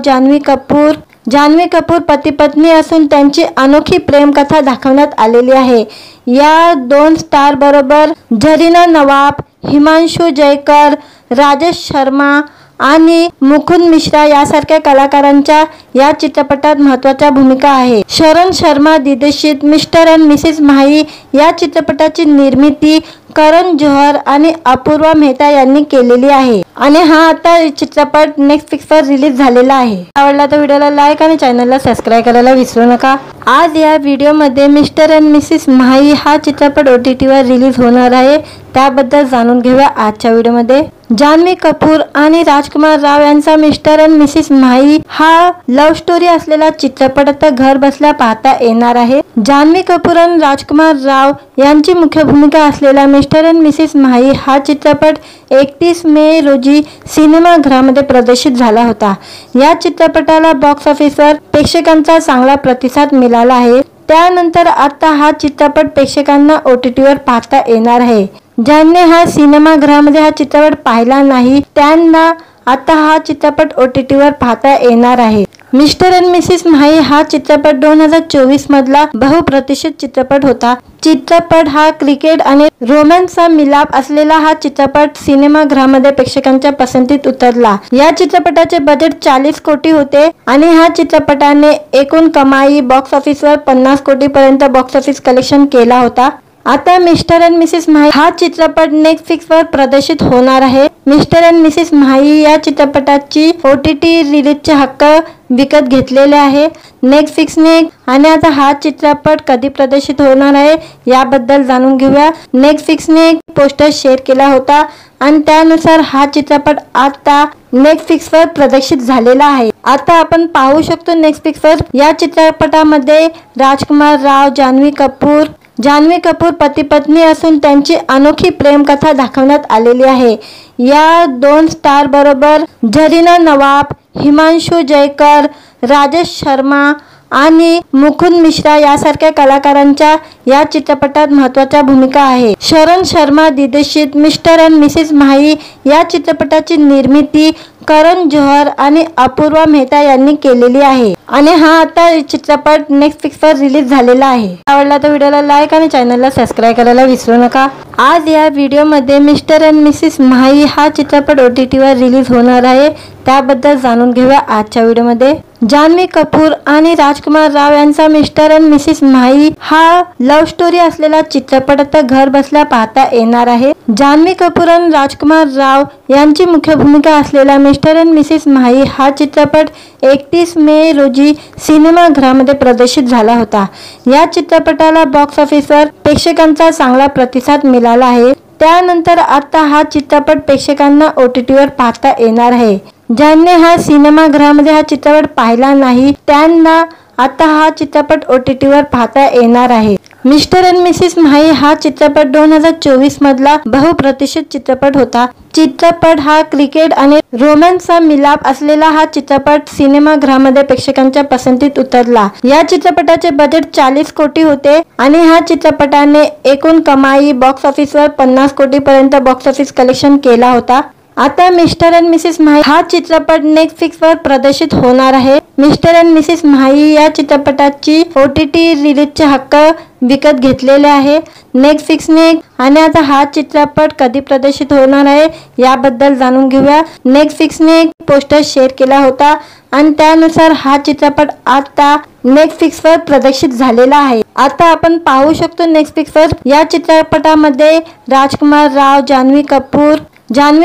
जान्हवी कपूर पती पत्नी असून त्यांची अनोखी प्रेमकथा दाखवण्यात आलेली आहे। या दोन स्टार बरोबर झरीना नवाब, हिमांशू जयकर, राजेश शर्मा आणि मुकुंद मिश्रा यासारख्या कलाकारांच्या या चित्रपटात महत्त्वाच्या भूमिका आहे। शरण शर्मा दिग्दर्शित मिस्टर अँड मिसेस माही या चित्रपटाची निर्मिती करण जोहर आणि अपूर्वा मेहता यांनी केलेली आहे आणि हा आता चित्रपट नेटफ्लिक्सवर रिलीज झालेला आहे। आवडला तर व्हिडिओला लाईक आणि चॅनलला सबस्क्राइब करायला विसरू नका। आज या व्हिडिओमध्ये मिस्टर अँड मिसेस माही हा चित्रपट OTTवर रिलीज होणार आहे, त्याबद्दल जाणून घेऊया आजच्या व्हिडिओमध्ये। जान्हवी कपूर आणि राजकुमार राव यांचा मिस्टर अँड मिसेस माही हा लव्ह स्टोरी असलेला चित्रपट आता घर बसल्या पाहता येणार आहे। जान्हवी कपूर आणि राजकुमार राव यांची मुख्य भूमिका असलेला मिस्टर अँड मिसेस माही हा चित्रपट 31 मे रोजी सिनेमागृहामध्ये प्रदर्शित झाला होता। या चित्रपटाला बॉक्स ऑफिसवर प्रेक्षकांचा चांगला प्रतिसाद मिळाला आहे। त्यानंतर आता हा चित्रपट प्रेक्षकांना OTTवर पाहता येणार आहे। ज्यांनी हा सिनेमागृहामध्ये हा चित्रपट पाहिला नाही त्यांना आता हा चित्रपट OTTवर पाहता येणार आहे। मिस्टर अँड मिसेस माही हा चित्रपट 2024 मधला बहुप्रतीक्षित चित्रपट होता। चित्रपट हा क्रिकेट आणि रोमॅन्सचा मिलाप असलेला हा चित्रपट सिनेमागृहामध्ये प्रेक्षकांच्या पसंतीत उतरला। या चित्रपटाचे बजेट 40 कोटी होते आणि ह्या चित्रपटाने एकूण कमाई बॉक्स ऑफिसवर 50 कोटी पर्यंत बॉक्स ऑफिस कलेक्शन केला होता। आता मिस्टर अँड मिसेस माही हा चित्रपट नेटफ्लिक्सवर प्रदर्शित होणार आहे। मिस्टर अँड मिसेस माही या चित्रपटाची OTT रिलीजचे हक्क विकत घेतलेले आहे नेटफ्लिक्सने आणि आता हा चित्रपट कधी प्रदर्शित होणार आहे याबद्दल जाणून घेऊया। नेटफ्लिक्सने एक पोस्टर शेअर केला होता आणि त्यानुसार हा चित्रपट आता नेटफ्लिक्सवर प्रदर्शित झालेला आहे। आता आपण पाहू शकतो नेटफ्लिक्सवर या चित्रपटामध्ये राजकुमार राव, जान्हवी कपूर पती पत्नी असून त्यांची अनोखी प्रेमकथा दाखवण्यात आलेली आहे। या दोन स्टार बरोबर झरीना नवाब, हिमांशू जयकर, राजेश शर्मा आणि मुकुंद मिश्रा यासारख्या कलाकारांच्या या चित्रपटात महत्त्वाच्या भूमिका आहे। शरण शर्मा दिग्दर्शित मिस्टर अँड मिसेस माही या चित्रपटाची निर्मिती करण जोहर आणि अपूर्वा मेहता यांनी केलेली आहे आणि हा आता चित्रपट नेटफ्लिक्सवर रिलीज झालेला आहे। आवडला तर व्हिडिओला लाईक आणि चॅनलला सबस्क्राइब करायला विसरू नका। आज या व्हिडिओमध्ये मिस्टर अँड मिसेस माही हा चित्रपट OTTवर रिलीज होणार आहे, त्याबद्दल जाणून घेऊया आजच्या व्हिडिओमध्ये। जान्हवी कपूर आणि राजकुमार राव यांचा मिस्टर अँड मिसेस माही हा लव्ह स्टोरी असलेला चित्रपट आता घर बसल्या पाहता येणार आहे। जान्हवी कपूर आणि राजकुमार राव यांची मुख्य भूमिका असलेला मिस्टर अँड मिसेस माही हा चित्रपट 31 मे रोजी सिनेमागृहामध्ये प्रदर्शित झाला होता। या चित्रपटाला बॉक्स ऑफिसवर प्रेक्षकांचा चांगला प्रतिसाद मिळाला आहे। त्यानंतर आता हा चित्रपट प्रेक्षकांना OTTवर पाहता येणार आहे। ज्यांनी हा सिनेमागृहामध्ये हा चित्रपट पाहिला नाही त्यांना आता हा चित्रपट OTTवर पाहता येणार आहे। मिस्टर अँड मिसेस माही हा चित्रपट 2024 मधला बहुप्रतीक्षित चित्रपट होता। चित्रपट हा क्रिकेट आणि रोमॅन्सचा मिलाप असलेला हा चित्रपट सिनेमागृहामध्ये प्रेक्षकांच्या पसंतीत उतरला। या चित्रपटाचे बजेट 40 कोटी होते आणि ह्या चित्रपटाने एकूण कमाई बॉक्स ऑफिसवर 50 कोटी पर्यंत बॉक्स ऑफिस कलेक्शन केला होता। आता मिस्टर अँड मिसेस माही हा चित्रपट नेटफ्लिक्सवर प्रदर्शित होणार आहे। मिस्टर अँड मिसेस माही या चित्रपटाची OTT रिलीजचे हक्क विकत घेतलेले आहे नेटफ्लिक्सने आणि आता हा चित्रपट कधी प्रदर्शित होणार आहे याबद्दल जाणून घेऊया। नेटफ्लिक्सने एक पोस्टर शेअर केला होता आणि त्यानुसार हा चित्रपट आता नेटफ्लिक्सवर प्रदर्शित झालेला आहे। आता आपण पाहू शकतो नेटफ्लिक्सवर या चित्रपटामध्ये राजकुमार राव, जान्हवी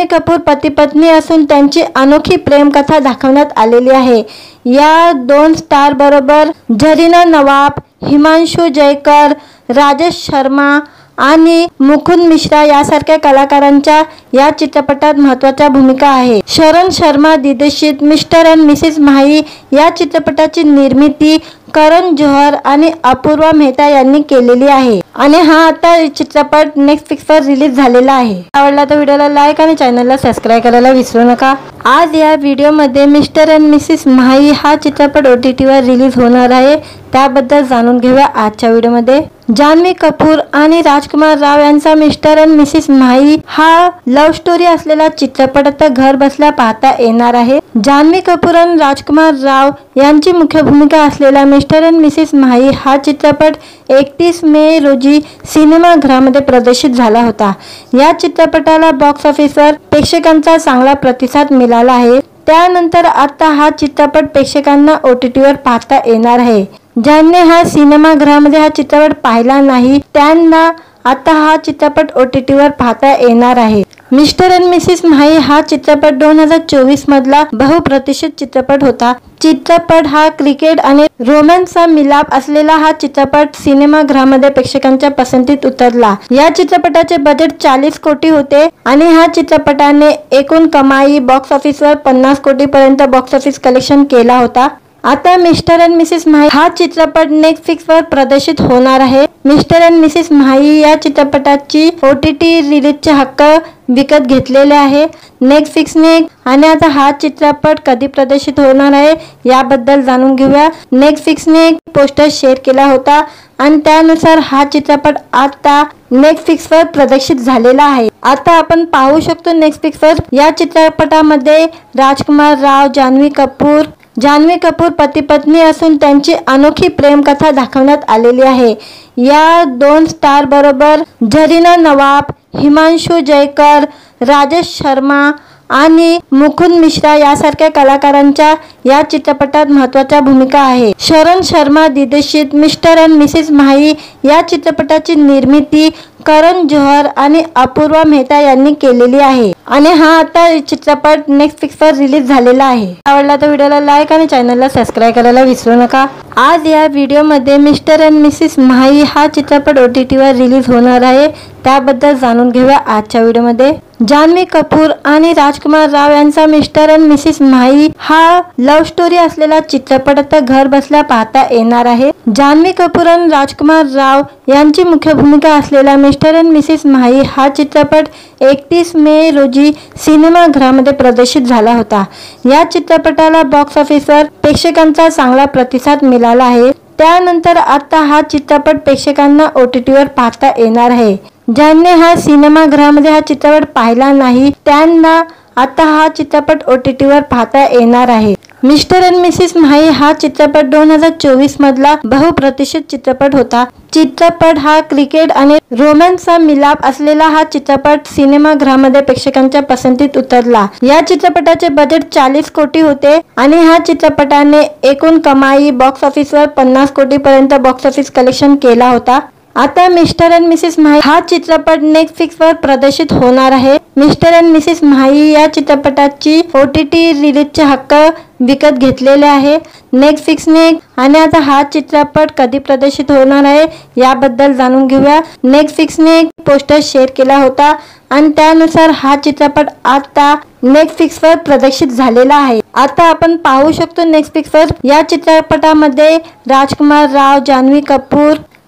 कपूर पती पत्नी असून त्यांची अनोखी प्रेमकथा दाखवण्यात आलेली आहे। या दोन स्टार बरोबर झरीना नवाब, हिमांशू जयकर, राजेश शर्मा आणि मुकुंद मिश्रा यासारख्या कलाकारांच्या या चित्रपटात महत्त्वाच्या भूमिका आहे। शरण शर्मा दिग्दर्शित मिस्टर अँड मिसेस माही या चित्रपटाची निर्मिती करण जोहर आणि अपूर्वा मेहता यांनी केलेली आहे आणि हा आता चित्रपट नेटफ्लिक्सवर रिलीज झालेला आहे। आवडला तर व्हिडिओला लाईक आणि चॅनलला सबस्क्राइब करायला विसरू नका। आज या व्हिडिओमध्ये मिस्टर अँड मिसेस माही हा चित्रपट OTTवर रिलीज होणार आहे, त्याबद्दल जाणून घेऊया आजच्या व्हिडिओमध्ये। जान्हवी कपूर आणि राजकुमार राव यांचा मिस्टर अँड मिसेस म्हाई हा लव्ह स्टोरी असलेला चित्रपट आता घर बसल्या पाहता येणार आहे। जान्हवी कपूर आणि राजकुमार राव यांची मुख्य भूमिका असलेला मिस्टर अँड मिसेस म्हाई हा चित्रपट 31 मे रोजी सिनेमागृहामध्ये प्रदर्शित झाला होता। या चित्रपटाला बॉक्स ऑफिसवर प्रेक्षकांचा चांगला प्रतिसाद मिळाला आहे। त्यानंतर आता हा चित्रपट प्रेक्षकांना OTTवर पाहता येणार आहे। ज्यांनी हा सिनेमागृहामध्ये हा चित्रपट पाहिला नाही त्यांना आता हा चित्रपट OTTवर पाहता येणार आहे। मिस्टर अँड मिसेस म्हाई हा चित्रपट 2024 मधला बहुप्रतीक्षित चित्रपट होता। चित्रपट हा क्रिकेट आणि रोमॅन्सचा मिलाप असलेला हा चित्रपट सिनेमागृहामध्ये प्रेक्षकांच्या पसंतीत उतरला। या चित्रपटाचे बजेट 40 कोटी होते आणि ह्या चित्रपटाने एकूण कमाई बॉक्स ऑफिसवर 50 कोटीपर्यंत बॉक्स ऑफिस कलेक्शन केला होता। आता मिस्टर अँड मिसेस म्हाई हा चित्रपट नेटफ्लिक्सवर प्रदर्शित होणार आहे। मिस्टर अँड मिसेस म्हाई या चित्रपटाची OTT रिलीजचे हक्क विकत घेतलेले आहे नेटफ्लिक्सने आणि आता हा चित्रपट कधी प्रदर्शित होणार आहे याबद्दल जाणून घेऊया। नेटफ्लिक्सने एक पोस्टर शेअर केला होता आणि त्यानुसार हा चित्रपट आता नेटफ्लिक्सवर प्रदर्शित झालेला आहे। आता आपण पाहू शकतो नेटफ्लिक्सवर या चित्रपटामध्ये राजकुमार राव, जान्हवी कपूर पती पत्नी असून त्यांची अनोखी प्रेम कथा दाखवण्यात आलेली आहे। या 2 स्टार बरोबर झरीना नवाब, हिमांशु जयकर, राजेश शर्मा आणि मुकुंद मिश्रा यासारख्या कलाकारांच्या या चित्रपटात महत्त्वाच्या भूमिका आहे। शरण शर्मा दिग्दर्शित मिस्टर अँड मिसेस म्हाई या चित्रपटाची निर्मिती करण जोहर आणि अपूर्वा मेहता यांनी केलेली आहे आणि हा आता चित्रपट नेटफ्लिक्सवर रिलीज झालेला आहे। आवडला तर व्हिडिओला लाईक आणि चॅनलला सबस्क्राईब करायला विसरू नका। आज या व्हिडिओमध्ये मिस्टर अँड मिसेस म्हाई हा चित्रपट OTTवर रिलीज होणार आहे त्याबद्दल जाणून घेऊया आजच्या व्हिडिओमध्ये। जान्हवी कपूर आणि राजकुमार राव यांचा मिस्टर अँड मिसेस म्हाई हा लव्ह स्टोरी असलेला चित्रपट आता घर बसल्या पाहता येणार आहे। जान्हवी कपूर आणि राजकुमार राव यांची मुख्य भूमिका असलेला मिस्टर अँड मिसेस म्हाई हा चित्रपट 31 मे रोजी सिनेमागृहामध्ये प्रदर्शित झाला होता। या चित्रपटाला बॉक्स ऑफिसवर प्रेक्षकांचा चांगला प्रतिसाद मिळाला आहे। त्यानंतर आता हा चित्रपट प्रेक्षकांना OTTवर पाहता येणार आहे। ज्यांनी हा सिनेमागृहामध्ये हा चित्रपट पाहिला नाही त्यांना आता हा चित्रपट OTTवर पाहता येणार आहे। मिस्टर अँड मिसेस म्हाई हा चित्रपट 2024 मधला बहुप्रतीक्षित चित्रपट होता। चित्रपट हा क्रिकेट आणि रोमॅन्सचा मिलाप असलेला हा चित्रपट सिनेमागृहामध्ये प्रेक्षकांच्या पसंतीत उतरला। या चित्रपटाचे बजेट 40 कोटी होते आणि ह्या चित्रपटाने एकूण कमाई बॉक्स ऑफिसवर 50 कोटीपर्यंत बॉक्स ऑफिस कलेक्शन केला होता। आता मिस्टर अँड मिसेस म्हाई हा चित्रपट नेटफ्लिक्सवर प्रदर्शित होणार आहे। मिस्टर अँड मिसेस म्हाई या चित्रपटाची OTT रिलीजचे हक्क विकत घेतलेले आहे नेटफ्लिक्सने आणि आता हा चित्रपट कधी प्रदर्शित होणार आहे याबद्दल जाणून घेऊया। नेटफ्लिक्सने एक पोस्टर शेअर केला होता आणि त्यानुसार हा चित्रपट आता नेटफ्लिक्सवर प्रदर्शित झालेला आहे। आता आपण पाहू शकतो नेटफ्लिक्सवर या चित्रपटामध्ये राजकुमार राव,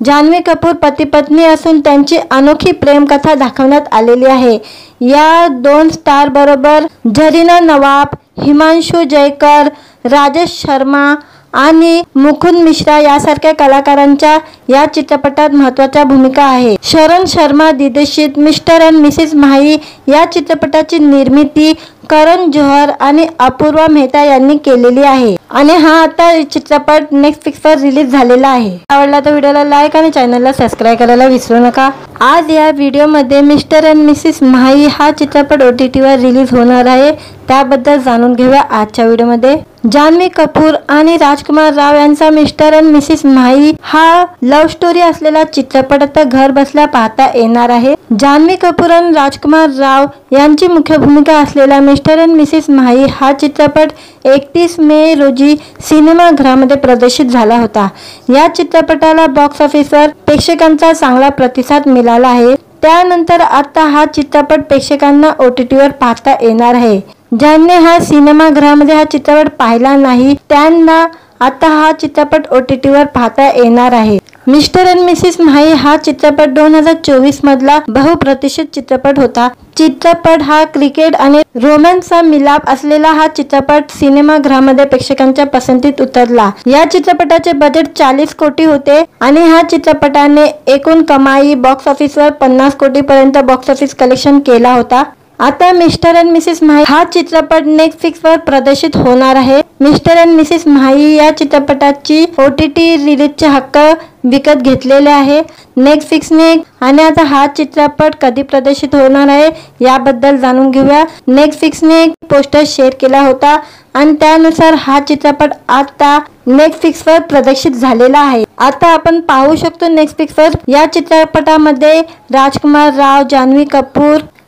जान्हवी कपूर पती पत्नी असून त्यांची अनोखी प्रेम कथा दाखवण्यात आलेली आहे। या 2 स्टार बरोबर झरीना नवाब, हिमांशु जयकर, राजेश शर्मा आणि मुकुंद मिश्रा यासारख्या कलाकारांच्या या चित्रपटात महत्त्वाच्या भूमिका आहे। शरण शर्मा दिग्दर्शित मिस्टर अँड मिसेस म्हाई या चित्रपटाची निर्मिती करण जोहर आणि अपूर्वा मेहता यांनी केलेली आहे आणि हा आता चित्रपट नेटफ्लिक्सवर रिलीज झालेला आहे। आवडला तर व्हिडिओला लाईक आणि चॅनलला सबस्क्राईब करायला विसरू नका। आज या व्हिडिओमध्ये मिस्टर अँड मिसेस म्हाई हा चित्रपट OTTवर रिलीज होणार आहे त्याबद्दल जाणून घेऊया आजच्या व्हिडिओमध्ये। जान्हवी कपूर आणि राजकुमार राव यांचा मिस्टर अँड मिसेस म्हाई हा लव्ह स्टोरी असलेला चित्रपट आता घर बसल्या पाहता येणार आहे। जान्हवी कपूर आणि राजकुमार राव यांची मुख्य भूमिका असलेला मिस्टर अँड मिसेस म्हाई हा चित्रपट 31 मे रोजी सिनेमागृहामध्ये प्रदर्शित झाला होता। या चित्रपटाला बॉक्स ऑफिसवर प्रेक्षकांचा चांगला प्रतिसाद मिळाला आहे। त्यानंतर आता हा चित्रपट प्रेक्षकांना OTTवर पाहता येणार आहे। ज्यांनी हा सिनेमागृहामध्ये हा चित्रपट पाहिला नाही त्यांना आता हा चित्रपट OTTवर पाहता येणार आहे। मिस्टर अँड मिसेस म्हाई हा चित्रपट 2024 मधला बहुप्रतीक्षित चित्रपट होता। चित्रपट हा क्रिकेट आणि रोमॅन्सचा मिलाप असलेला हा चित्रपट सिनेमागृहामध्ये प्रेक्षकांच्या पसंतीत उतरला। या चित्रपटाचे बजेट 40 कोटी होते आणि ह्या चित्रपटाने एकूण कमाई बॉक्स ऑफिसवर 50 कोटी पर्यंत बॉक्स ऑफिस कलेक्शन केला होता। आता मिस्टर अँड मिसेस म्हाई हा चित्रपट नेटफ्लिक्सवर प्रदर्शित होणार आहे। मिस्टर अँड मिसेस म्हाई या चित्रपटाची OTT रिलीजचे हक्क विकत घेतलेले आहे नेटफ्लिक्सने आणि आता हा चित्रपट कधी प्रदर्शित होणार आहे याबद्दल जाणून घेऊया। नेटफ्लिक्सने एक पोस्टर शेअर केला होता आणि त्यानुसार हा चित्रपट आता नेटफ्लिक्सवर प्रदर्शित झालेला आहे। आता आपण पाहू शकतो नेटफ्लिक्सवर या चित्रपटामध्ये राजकुमार राव,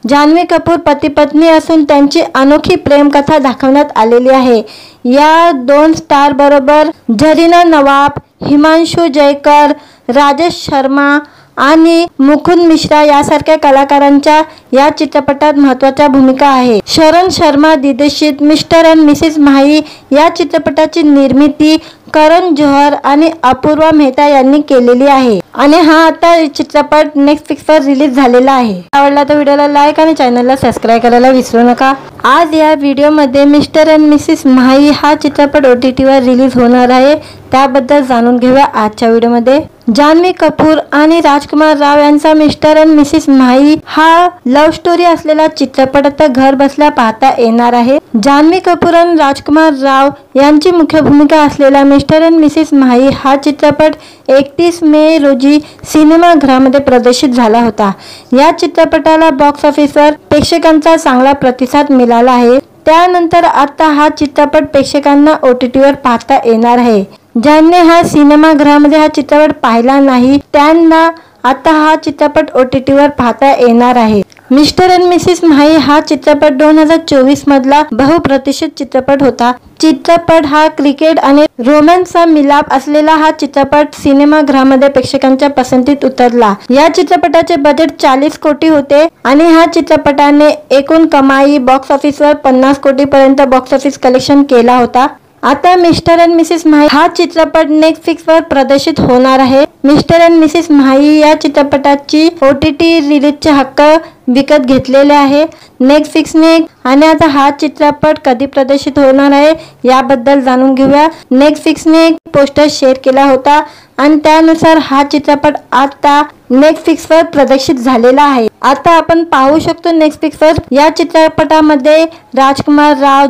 जान्हवी कपूर पती पत्नी असून त्यांची अनोखी प्रेमकथा दाखवण्यात आलेली आहे। या 2 स्टार बरोबर झरीना नवाब, हिमांशु जयकर, राजेश शर्मा आणि मुकुंद मिश्रा यासारख्या कलाकारांच्या या चित्रपटात महत्त्वाच्या भूमिका आहे। शरण शर्मा दिग्दर्शित मिस्टर अँड मिसेस म्हाई या चित्रपटाची निर्मिती करण जोहर आणि अपूर्वा मेहता यांनी केलेली आहे आणि हा आता चित्रपट नेटफ्लिक्सवर रिलीज झालेला आहे। आवडला तर व्हिडिओला लाईक आणि चॅनलला सबस्क्राइब करायला विसरू नका। आज या व्हिडिओमध्ये मिस्टर अँड मिसेस म्हाई हा चित्रपट OTTवर रिलीज होणार आहे त्याबद्दल जाणून घेऊया आजच्या व्हिडिओमध्ये। जान्हवी कपूर आणि राजकुमार राव यांचा मिस्टर अँड मिसेस म्हाई हा लव्ह स्टोरी असलेला चित्रपट आता घर बसल्या पाहता येणार आहे। जान्हवी कपूर आणि राजकुमार राव यांची मुख्य भूमिका असलेला मिस्टर अँड मिसेस म्हाई हा चित्रपट 31 मे रोजी सिनेमागृहामध्ये प्रदर्शित झाला होता। या चित्रपटाला बॉक्स ऑफिसवर प्रेक्षकांचा चांगला प्रतिसाद मिळाला आहे। त्यानंतर आता हा चित्रपट प्रेक्षकांना OTTवर पाहता येणार आहे। ज्यांनी हा सिनेमागृहामध्ये हा चित्रपट पाहिला नाही त्यांना आता हा चित्रपट OTTवर पाहता येणार आहे। मिस्टर अँड मिसेस म्हाई हा चित्रपट 2024 मधला बहुप्रतीक्षित चित्रपट होता। चित्रपट हा क्रिकेट आणि रोमॅन्सचा मिलाप असलेला हा चित्रपट सिनेमागृहामध्ये प्रेक्षकांच्या पसंतीत उतरला। या चित्रपटाचे बजेट 40 कोटी होते आणि ह्या चित्रपटाने एकूण कमाई बॉक्स ऑफिसवर 50 कोटी पर्यंत बॉक्स ऑफिस कलेक्शन केला होता। आता मिस्टर अँड मिसेस म्हाई हा चित्रपट नेटफ्लिक्सवर प्रदर्शित होणार आहे। मिस्टर अँड मिसेस म्हाई या चित्रपटाची OTT रिलीजचे हक्क विकत घेतलेले आहे नेटफ्लिक्सने आणि आता हा चित्रपट कधी प्रदर्शित होणार आहे याबद्दल जाणून घेऊया। नेटफ्लिक्सने एक पोस्टर शेअर केला होता आणि त्यानुसार हा चित्रपट आता नेटफ्लिक्सवर प्रदर्शित झालेला आहे। आता आपण पाहू शकतो नेटफ्लिक्सवर या चित्रपटामध्ये राजकुमार राव,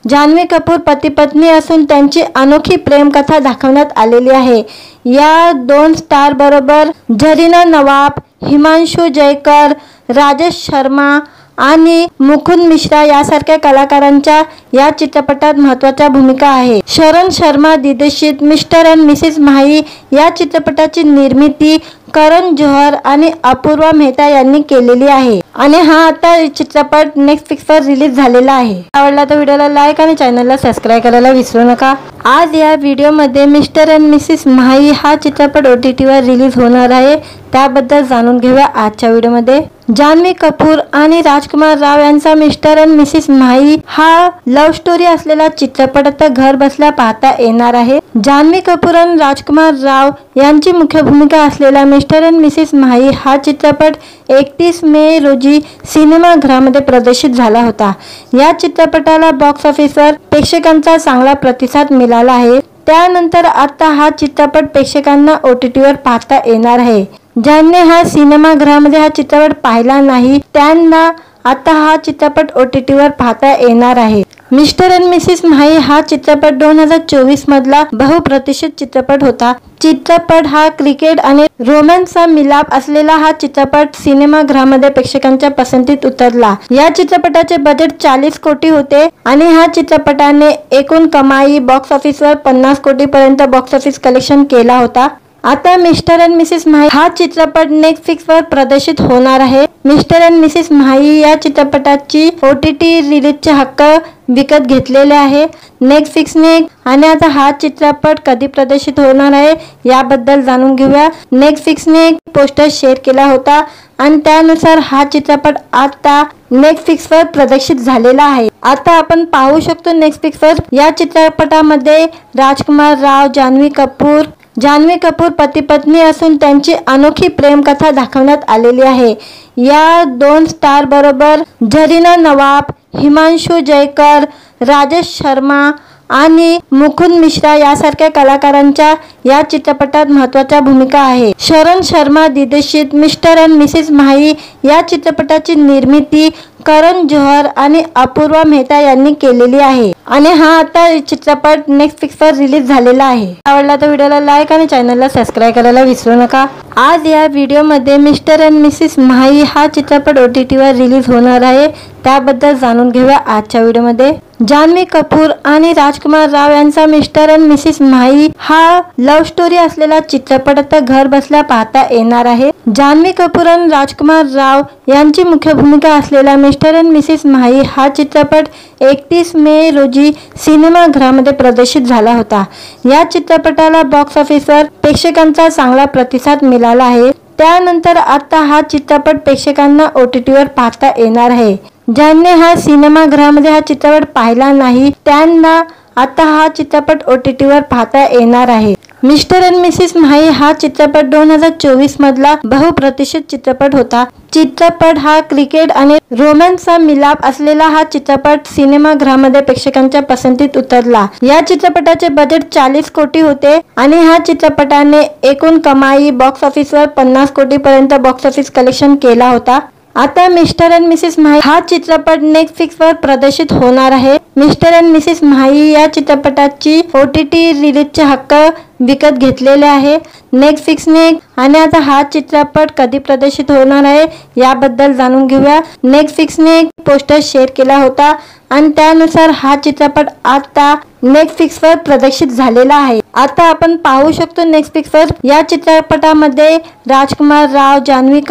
जान्हवी कपूर पती पत्नी असून त्यांची अनोखी प्रेमकथा दाखवण्यात आलेली आहे। या 2 स्टार बरोबर झरीना नवाब, हिमांशु जयकर, राजेश शर्मा आणि मुकुंद मिश्रा यासारख्या कलाकारांच्या या चित्रपटात महत्त्वाच्या भूमिका आहे। शरण शर्मा दिग्दर्शित मिस्टर अँड मिसेस म्हाई या चित्रपटाची निर्मिती करण जोहर आणि अपूर्वा मेहता यांनी केलेली आहे आणि हा आता चित्रपट नेटफ्लिक्सवर रिलीज झालेला आहे। आवडला तर व्हिडिओला लाईक आणि चॅनलला सबस्क्राइब करायला विसरू नका। आज या व्हिडिओमध्ये मिस्टर अँड मिसेस म्हाई हा चित्रपट OTTवर रिलीज होणार आहे त्याबद्दल जाणून घेऊया आजच्या व्हिडिओमध्ये। जान्हवी कपूर आणि राजकुमार राव यांचा मिस्टर अँड मिसेस म्हाई हा लव्ह स्टोरी असलेला चित्रपट आता घर बसल्या पाहता येणार आहे। जान्हवी कपूर आणि राजकुमार राव यांची मुख्य भूमिका असलेला मिस्टर अँड मिसेस म्हाई हा चित्रपट 31 मे रोजी सिनेमागृहामध्ये प्रदर्शित झाला होता। या चित्रपटाला बॉक्स ऑफिसवर प्रेक्षकांचा चांगला प्रतिसाद मिळाला आहे। त्यानंतर आता हा चित्रपट प्रेक्षकांना OTTवर पाहता येणार आहे। ज्यांनी हा सिनेमागृहामध्ये हा चित्रपट पाहिला नाही त्यांना आता हा चित्रपट OTTवर पाहता येणार आहे। मिस्टर अँड मिसेस म्हाई हा चित्रपट 2024 मधला बहुप्रतीक्षित चित्रपट होता। चित्रपट हा क्रिकेट आणि रोमॅन्सचा मिलाप असलेला हा चित्रपट सिनेमागृहामध्ये प्रेक्षकांच्या पसंतीत उतरला। या चित्रपटाचे बजेट 40 कोटी होते आणि ह्या चित्रपटाने एकूण कमाई बॉक्स ऑफिसवर 50 कोटी पर्यंत बॉक्स ऑफिस कलेक्शन केला होता। आता मिस्टर अँड मिसेस म्हाई हा चित्रपट नेटफ्लिक्सवर प्रदर्शित होणार आहे। मिस्टर अँड मिसेस म्हाई या चित्रपटाची OTT रिलीजचे हक्क विकत घेतलेले आहे नेटफ्लिक्सने आणि आता हा चित्रपट कधी प्रदर्शित होणार आहे याबद्दल जाणून घेऊया। नेटफ्लिक्सने एक पोस्टर शेअर केला होता आणि त्यानुसार हा चित्रपट आता नेटफ्लिक्सवर प्रदर्शित झालेला आहे। आता आपण पाहू शकतो नेटफ्लिक्सवर या चित्रपटामध्ये राजकुमार राव, जान्हवी कपूर पती पत्नी असून त्यांची अनोखी प्रेम कथा दाखवण्यात आलेली आहे। या दोन स्टार बरोबर झरीना नवाब, हिमांशु जयकर, राजेश शर्मा आणि मुकुंद मिश्रा यासारख्या कलाकारांच्या या चित्रपटात महत्त्वाच्या भूमिका आहे। शरण शर्मा दिग्दर्शित मिस्टर अँड मिसेस माही या चित्रपटाची निर्मिती करण जोहर आणि अपूर्वा मेहता यांनी केलेली आहे आणि हा आता चित्रपट नेटफ्लिक्सवर रिलीज झालेला आहे। आवडला तर व्हिडिओला लाईक आणि चॅनलला सबस्क्राइब करायला विसरू नका। आज या व्हिडिओमध्ये मिस्टर अँड मिसेस माही हा चित्रपट OTTवर रिलीज होणार आहे, त्याबद्दल जाणून घेऊया आजच्या व्हिडिओमध्ये। जान्हवी कपूर आणि राजकुमार राव यांचा मिस्टर अँड मिसेस माही हा लव्ह स्टोरी असलेला चित्रपट आता घर बसल्या पाहता येणार आहे। जान्हवी कपूर आणि राजकुमार राव यांची मुख्य भूमिका असलेला मिस्टर अँड मिसेस माही हा चित्रपट 31 मे रोजी सिनेमागृहामध्ये प्रदर्शित झाला होता। या चित्रपटाला बॉक्स ऑफिसवर प्रेक्षकांचा चांगला प्रतिसाद मिळाला आहे। त्यानंतर आता हा चित्रपट प्रेक्षकांना OTTवर पाहता येणार आहे। ज्यांनी हा सिनेमागृहामध्ये हा चित्रपट पाहिला नाही त्यांना आता हा चित्रपट OTTवर पाहता येणार आहे। मिस्टर अँड मिसेस माही हा चित्रपट 2024 मधला बहुप्रतीक्षित चित्रपट होता। चित्रपट हा क्रिकेट आणि रोमॅन्सचा मिलाप असलेला हा चित्रपट सिनेमागृहामध्ये प्रेक्षकांच्या पसंतीत उतरला। या चित्रपटाचे बजेट 40 कोटी होते आणि ह्या चित्रपटाने एकूण कमाई बॉक्स ऑफिसवर 50 कोटी पर्यंत बॉक्स ऑफिस कलेक्शन केला होता। आता मिस्टर अँड मिसेस माही हा चित्रपट नेटफ्लिक्सवर प्रदर्शित होणार आहे। मिस्टर अँड मिसेस माही या चित्रपटाची OTT रिलीजचे हक्क विकत घेतलेले आहे नेटफ्लिक्सने आणि आता हा चित्रपट कधी प्रदर्शित होणार आहे याबद्दल जाणून घेऊया। नेटफ्लिक्सने एक पोस्टर शेअर केला होता आणि त्यानुसार हा चित्रपट आता नेटफ्लिक्सवर प्रदर्शित झालेला आहे। आता आपण पाहू शकतो नेटफ्लिक्सवर या चित्रपटामध्ये राजकुमार राव, जान्हवी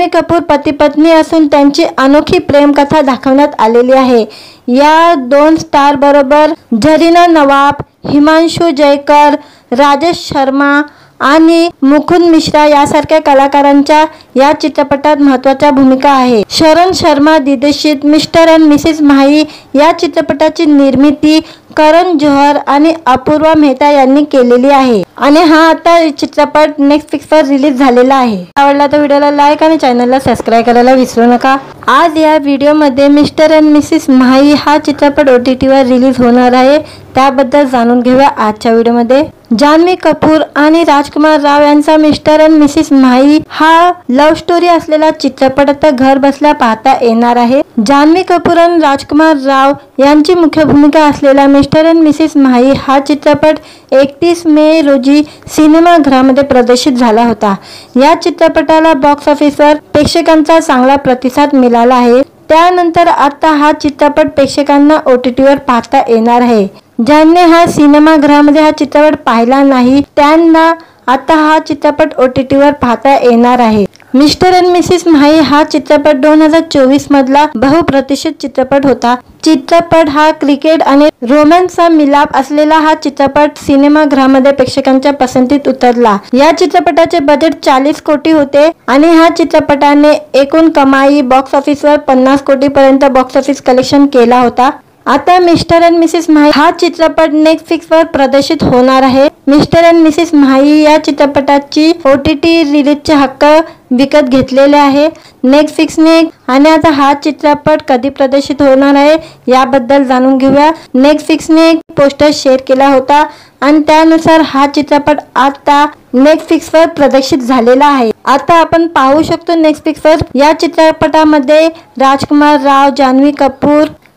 कपूर पती पत्नी असून त्यांची अनोखी प्रेम कथा दाखवण्यात आलेली आहे। या दोन स्टार बरोबर झरीना नवाब, हिमांशु जयकर, राजेश शर्मा आणि मुकुंद मिश्रा यासारख्या कलाकारांच्या या चित्रपटात महत्त्वाच्या भूमिका आहे। शरण शर्मा दिग्दर्शित मिस्टर अँड मिसेस माही या चित्रपटाची निर्मिती करण जोहर आणि अपूर्वा मेहता यांनी केलेली आहे आणि हा आता चित्रपट नेटफ्लिक्सवर रिलीज झालेला आहे। आवडला तर व्हिडिओला लाईक आणि चॅनलला सबस्क्राइब करायला विसरू नका। आज या व्हिडिओमध्ये मिस्टर अँड मिसेस माही हा चित्रपट OTTवर रिलीज होणार आहे, त्याबद्दल जाणून घेऊया आजच्या व्हिडिओमध्ये। जान्हवी कपूर आणि राजकुमार राव यांचा मिस्टर अँड मिसेस माही हा लव्ह स्टोरी असलेला चित्रपट आता घर बसल्या पाहता येणार आहे। जान्हवी कपूर आणि राजकुमार राव यांची मुख्य भूमिका असलेला मिस्टर अँड मिसेस माही हा चित्रपट 31 मे रोजी सिनेमागृहामध्ये प्रदर्शित झाला होता। या चित्रपटाला बॉक्स ऑफिसवर प्रेक्षकांचा चांगला प्रतिसाद मिळाला आहे। त्यानंतर आता हा चित्रपट प्रेक्षकांना OTTवर पाहता येणार आहे। ज्यांनी हा सिनेमागृहामध्ये हा चित्रपट पाहिला नाही त्यांना आता हा चित्रपट OTTवर पाहता येणार आहे। मिस्टर अँड मिसेस माही हा चित्रपट 2024 मधला बहुप्रतीक्षित चित्रपट होता। चित्रपट हा क्रिकेट आणि रोमॅन्सचा मिलाप असलेला हा चित्रपट सिनेमागृहामध्ये प्रेक्षकांच्या पसंतीत उतरला। या चित्रपटाचे बजेट 40 कोटी होते आणि ह्या चित्रपटाने एकूण कमाई बॉक्स ऑफिसवर 50 कोटी पर्यंत बॉक्स ऑफिस कलेक्शन केला होता। आता मिस्टर अँड मिसेस माही हा चित्रपट नेटफ्लिक्सवर प्रदर्शित होणार आहे। मिस्टर अँड मिसेस माही या चित्रपटाची OTT रिलीजचे हक्क विकत घेतलेले आहे नेटफ्लिक्सने आणि आता हा चित्रपट कधी प्रदर्शित होणार आहे याबद्दल जाणून घेऊया। नेटफ्लिक्सने एक पोस्टर शेअर केला होता आणि त्यानुसार हा चित्रपट आता नेटफ्लिक्सवर प्रदर्शित झालेला आहे। आता आपण पाहू शकतो नेटफ्लिक्सवर या चित्रपटामध्ये राजकुमार राव,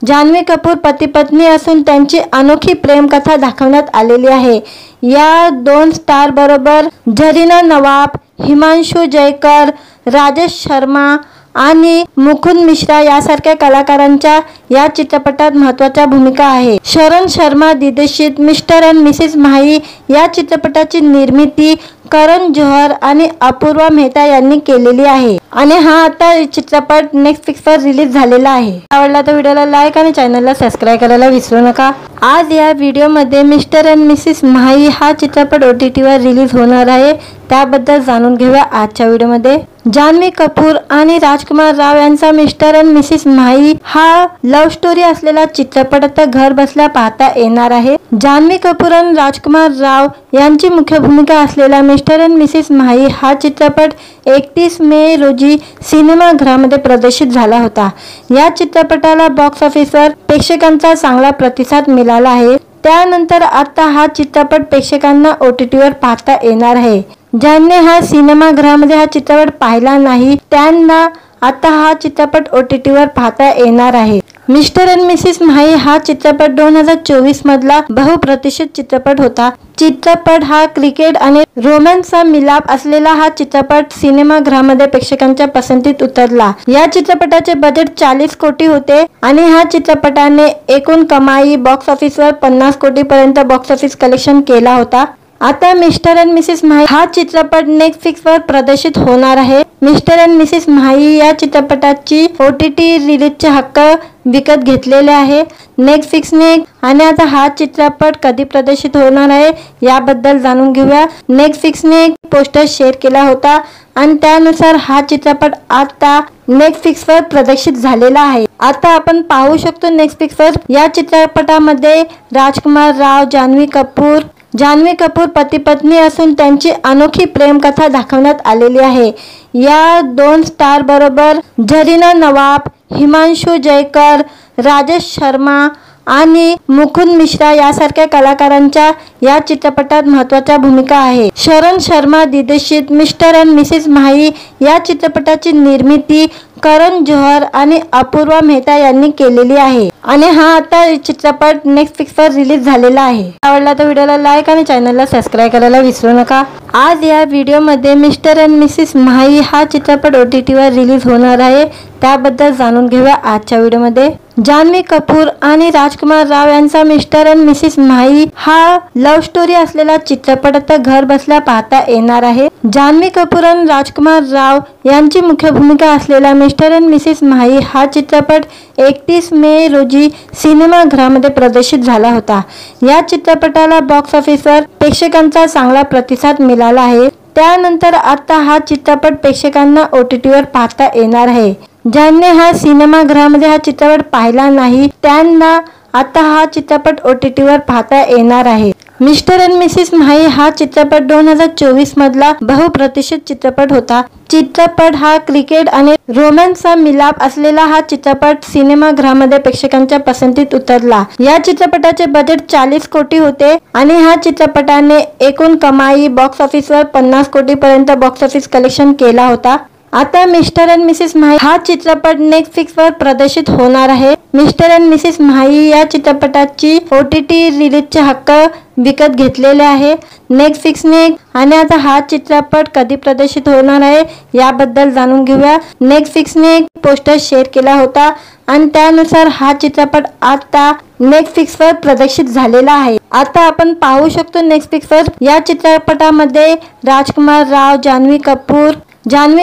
जान्हवी कपूर पती पत्नी असून त्यांची अनोखी प्रेम कथा दाखवण्यात आलेली आहे। या दोन स्टार बरोबर झरीना नवाब, हिमांशु जयकर, राजेश शर्मा आणि मुकुंद मिश्रा यासारख्या कलाकारांच्या या चित्रपटात महत्त्वाच्या भूमिका आहे। शरण शर्मा दिग्दर्शित मिस्टर अँड मिसेस माही या चित्रपटाची निर्मिती करण जोहर आणि अपूर्वा मेहता यांनी केलेली आहे आणि हा आता चित्रपट नेटफ्लिक्सवर रिलीज झालेला आहे। आवडला तर व्हिडिओला लाईक आणि चॅनलला सबस्क्राइब करायला विसरू नका। आज या व्हिडिओमध्ये मिस्टर अँड मिसेस माही हा चित्रपट OTTवर रिलीज होणार आहे, त्याबद्दल जाणून घेऊया आजच्या व्हिडिओमध्ये। जान्हवी कपूर आणि राजकुमार राव यांचा मिस्टर अँड मिसेस म्हाई हा लव्ह स्टोरी असलेला चित्रपट आता घर बसल्या पाहता येणार आहे। जान्हवी कपूर आणि राजकुमार राव यांची मुख्य भूमिका असलेला मिस्टर अँड मिसेस म्हाई हा चित्रपट 31 मे रोजी सिनेमागृहामध्ये प्रदर्शित झाला होता। या चित्रपटाला बॉक्स ऑफिसवर प्रेक्षकांचा चांगला प्रतिसाद मिळाला आहे। त्यानंतर आता हा चित्रपट प्रेक्षकांना OTTवर पाहता येणार आहे। ज्यांनी हा सिनेमागृहामध्ये हा चित्रपट पाहिला नाही त्यांना आता हा चित्रपट OTTवर पाहता येणार आहे। मिस्टर अँड मिसेस म्हाई हा चित्रपट 2024 मधला बहुप्रतीक्षित चित्रपट होता। चित्रपट हा क्रिकेट आणि रोमॅन्सचा मिलाप असलेला हा चित्रपट सिनेमागृहामध्ये प्रेक्षकांच्या पसंतीत उतरला। या चित्रपटाचे बजेट 40 कोटी होते आणि ह्या चित्रपटाने एकूण कमाई बॉक्स ऑफिसवर 50 कोटी पर्यंत बॉक्स ऑफिस कलेक्शन केला होता। आता मिस्टर अँड मिसेस म्हाई हा चित्रपट नेटफ्लिक्सवर प्रदर्शित होणार आहे। मिस्टर अँड मिसेस म्हाई या चित्रपटाची OTT रिलीजचे हक्क विकत घेतलेले आहे नेटफ्लिक्सने आणि आता हा चित्रपट कधी प्रदर्शित होणार आहे याबद्दल जाणून घेऊया। नेटफ्लिक्सने एक पोस्टर शेअर केला होता आणि त्यानुसार हा चित्रपट आता नेटफ्लिक्सवर प्रदर्शित झालेला आहे। आता आपण पाहू शकतो नेटफ्लिक्सवर या चित्रपटामध्ये राजकुमार राव जान्हवी कपूर पती पत्नी असून त्यांची अनोखी प्रेमकथा दाखवण्यात आलेली आहे। या 2 स्टार बरोबर जरीना नवाब, हिमांशु जयकर, राजेश शर्मा आणि मुकुंद मिश्रा यासारख्या कलाकारांच्या या चित्रपटात महत्त्वाच्या भूमिका आहे। शरण शर्मा दिग्दर्शित मिस्टर अँड मिसेस म्हाई या चित्रपटाची निर्मिती करण जोहर आणि अपूर्वा मेहता यांनी केलेली आहे आणि हा आता चित्रपट नेटफ्लिक्सवर रिलीज झालेला आहे। आवडला तर व्हिडिओला लाईक आणि चॅनलला सबस्क्राईब करायला विसरू नका। आज या व्हिडिओमध्ये मिस्टर अँड मिसेस म्हाई हा चित्रपट OTTवर रिलीज होणार आहे त्याबद्दल जाणून घेऊया आजच्या व्हिडिओमध्ये। जान्हवी कपूर आणि राजकुमार राव यांचा मिस्टर अँड मिसेस म्हाई हा लव्ह स्टोरी असलेला चित्रपट आता घर बसल्या पाहता येणार आहे। जान्हवी कपूर आणि राजकुमार राव यांची मुख्य भूमिका असलेला मिस्टर अँड मिसेस म्हाई हा चित्रपट 31 मे रोजी सिनेमागृहामध्ये प्रदर्शित झाला होता। या चित्रपटाला बॉक्स ऑफिसवर प्रेक्षकांचा चांगला प्रतिसाद मिळाला आहे। त्यानंतर आता हा चित्रपट प्रेक्षकांना OTTवर पाहता येणार आहे। ज्यांनी हा सिनेमागृहामध्ये हा चित्रपट पाहिला नाही त्यांना आता हा चित्रपट OTTवर पाहता येणार आहे। मिस्टर अँड मिसेस म्हाई हा चित्रपट 2024 मधला बहुप्रतीक्षित चित्रपट होता। चित्रपट हा क्रिकेट आणि रोमॅन्सचा मिलाप असलेला हा चित्रपट सिनेमागृहामध्ये प्रेक्षकांच्या पसंतीत उतरला। या चित्रपटाचे बजेट 40 कोटी होते आणि ह्या चित्रपटाने एकूण कमाई बॉक्स ऑफिसवर 50 कोटी पर्यंत बॉक्स ऑफिस कलेक्शन केला होता। आता मिस्टर अँड मिसेस म्हाई हा चित्रपट नेटफ्लिक्सवर प्रदर्शित होणार आहे। मिस्टर अँड मिसेस म्हाई या चित्रपटाची OTT रिलीजचे हक्क विकत घेतलेले आहे नेटफ्लिक्सने आणि आता हा चित्रपट कधी प्रदर्शित होणार आहे याबद्दल जाणून घेऊया। नेटफ्लिक्सने एक पोस्टर शेअर केला होता आणि त्यानुसार हा चित्रपट आता नेटफ्लिक्सवर प्रदर्शित झालेला आहे। आता आपण पाहू शकतो नेटफ्लिक्सवर या चित्रपटामध्ये राजकुमार राव जान्हवी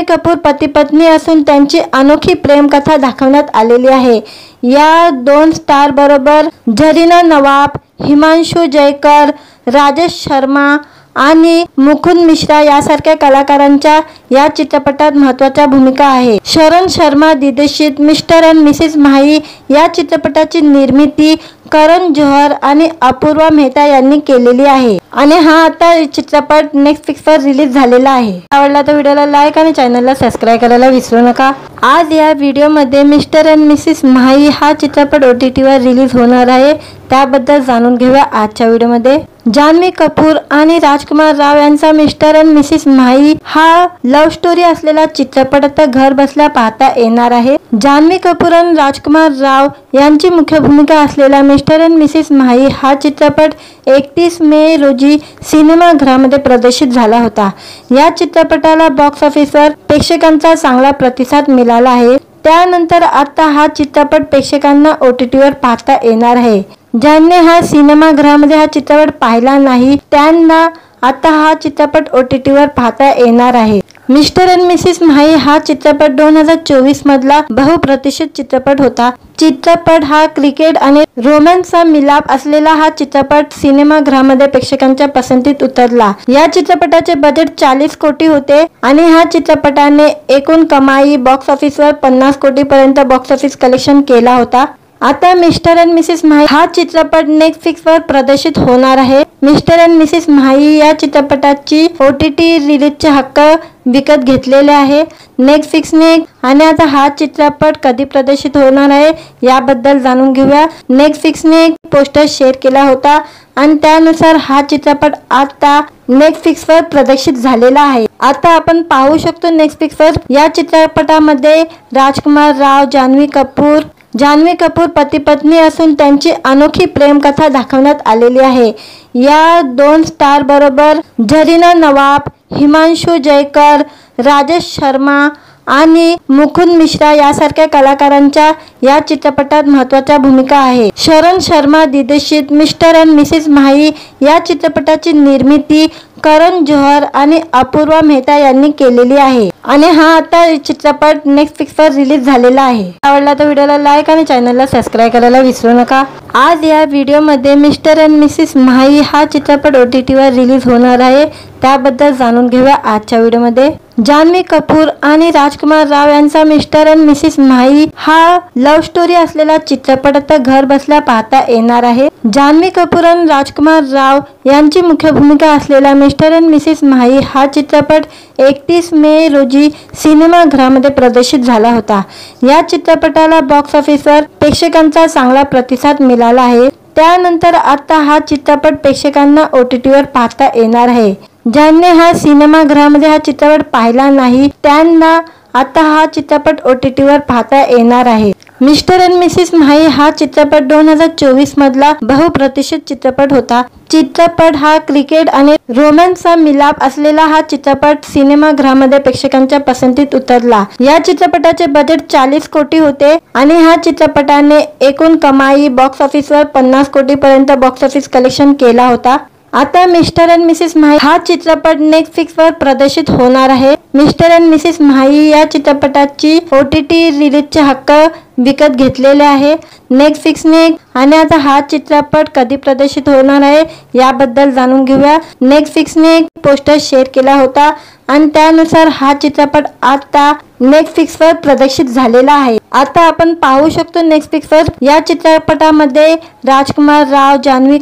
कपूर पती पत्नी असून त्यांची अनोखी प्रेमकथा दाखवण्यात आलेली आहे। या 2 स्टार बरोबर जरीना नवाब, हिमांशु जयकर, राजेश शर्मा आणि मुकुंद मिश्रा यासारख्या कलाकारांच्या या चित्रपटात महत्त्वाच्या भूमिका आहे। शरण शर्मा दिग्दर्शित मिस्टर अँड मिसेस म्हाई या चित्रपटाची निर्मिती करण जोहर आणि अपूर्वा मेहता यांनी केलेली आहे आणि हा आता चित्रपट नेटफ्लिक्सवर रिलीज झालेला आहे। आवडला तर व्हिडिओला लाईक आणि चॅनलला सबस्क्राईब करायला विसरू नका। आज या व्हिडिओमध्ये मिस्टर अँड मिसेस म्हाई हा चित्रपट OTTवर रिलीज होणार आहे त्याबद्दल जाणून घेऊया आजच्या व्हिडिओमध्ये। जान्हवी कपूर आणि राजकुमार राव यांचा मिस्टर अँड मिसेस म्हाई हा लव्ह स्टोरी असलेला चित्रपट आता घर बसल्या पाहता येणार आहे। जान्हवी कपूर आणि राजकुमार राव यांची मुख्य भूमिका असलेला मिस्टर अँड मिसेस म्हाई हा चित्रपट 31 मे रोजी सिनेमागृहामध्ये प्रदर्शित झाला होता। या चित्रपटाला बॉक्स ऑफिसवर प्रेक्षकांचा चांगला प्रतिसाद मिळाला आहे। त्यानंतर आता हा चित्रपट प्रेक्षकांना OTTवर पाहता येणार आहे। ज्यांनी हा सिनेमागृहामध्ये हा चित्रपट पाहिला नाही त्यांना आता हा चित्रपट OTTवर पाहता येणार आहे। मिस्टर अँड मिसेस म्हाई हा चित्रपट 2024 मधला बहुप्रतीक्षित चित्रपट होता। चित्रपट हा क्रिकेट आणि रोमॅन्सचा मिलाप असलेला हा चित्रपट सिनेमागृहामध्ये प्रेक्षकांच्या पसंतीत उतरला। या चित्रपटाचे बजेट 40 कोटी होते आणि ह्या चित्रपटाने एकूण कमाई बॉक्स ऑफिसवर 50 कोटी पर्यंत बॉक्स ऑफिस कलेक्शन केला होता। आता मिस्टर अँड मिसेस म्हाई हा चित्रपट नेटफ्लिक्सवर प्रदर्शित होणार आहे। मिस्टर अँड मिसेस म्हाई या चित्रपटाची OTT रिलीजचे हक्क विकत घेतलेले आहे नेटफ्लिक्सने आणि आता हा चित्रपट कधी प्रदर्शित होणार आहे याबद्दल जाणून घेऊया। नेटफ्लिक्सने पोस्टर शेअर केला होता आणि त्यानुसार हा चित्रपट आता नेटफ्लिक्सवर प्रदर्शित झालेला आहे। आता आपण पाहू शकतो नेटफ्लिक्सवर या चित्रपटामध्ये राजकुमार राव, जान्हवी कपूर पती पत्नी असून त्यांची अनोखी प्रेमकथा दाखवण्यात आलेली आहे। या 2 स्टार बरोबर झरीना नवाब, हिमांशु जयकर, राजेश शर्मा आणि मुकुंद मिश्रा यासारख्या कलाकारांच्या या चित्रपटात महत्त्वाच्या भूमिका आहे। शरण शर्मा दिग्दर्शित मिस्टर अँड मिसेस म्हाई या चित्रपटाची निर्मिती करण जोहर आणि अपूर्वा मेहता यांनी केलेली आहे आणि हा आता चित्रपट नेटफ्लिक्सवर रिलीज झालेला आहे। आवडला तर व्हिडिओला लाईक आणि चॅनलला सबस्क्राइब करायला विसरू नका। आज या व्हिडिओमध्ये मिस्टर अँड मिसेस म्हाई हा चित्रपट OTTवर रिलीज होणार आहे त्याबद्दल जाणून घेऊया आजच्या व्हिडिओमध्ये। जान्हवी कपूर आणि राजकुमार राव यांचा मिस्टर अँड मिसेस म्हाई हा लव्ह स्टोरी असलेला चित्रपट आता घर बसल्या पाहता येणार आहे। जान्हवी कपूर आणि राजकुमार राव यांची मुख्य भूमिका असलेला मिस्टर अँड मिसेस म्हाई हा चित्रपट 31 मे रोजी सिनेमागृहामध्ये प्रदर्शित झाला होता। या चित्रपटाला बॉक्स ऑफिसवर प्रेक्षकांचा चांगला प्रतिसाद मिळाला आहे। त्यानंतर आता हा चित्रपट प्रेक्षकांना OTTवर पाहता येणार आहे। ज्यांनी हा सिनेमागृहामध्ये हा चित्रपट पाहिला नाही त्यांना आता हा चित्रपट OTTवर पाहता येणार आहे। मिस्टर अँड मिसेस म्हाई हा चित्रपट 2024 मधला बहुप्रतीक्षित चित्रपट होता। चित्रपट हा क्रिकेट आणि रोमॅन्सचा मिलाप असलेला हा चित्रपट सिनेमागृहामध्ये प्रेक्षकांच्या पसंतीत उतरला। या चित्रपटाचे बजेट 40 कोटी होते आणि ह्या चित्रपटाने एकूण कमाई बॉक्स ऑफिसवर 50 कोटी पर्यंत बॉक्स ऑफिस कलेक्शन केला होता। आता मिस्टर अँड मिसेस म्हाई हा चित्रपट नेटफ्लिक्सवर प्रदर्शित होणार आहे। मिस्टर अँड मिसेस म्हाई या चित्रपटाची OTT रिलीजचे हक्क विकत घेतलेले आहे नेटफ्लिक्सने आणि आता हा चित्रपट कधी प्रदर्शित होणार आहे याबद्दल जाणून घेऊया। नेटफ्लिक्सने पोस्टर शेअर केला होता आणि त्यानुसार हा चित्रपट आता नेटफ्लिक्सवर प्रदर्शित झालेला आहे। आता आपण पाहू शकतो नेटफ्लिक्सवर या चित्रपटामध्ये राजकुमार राव, जान्हवी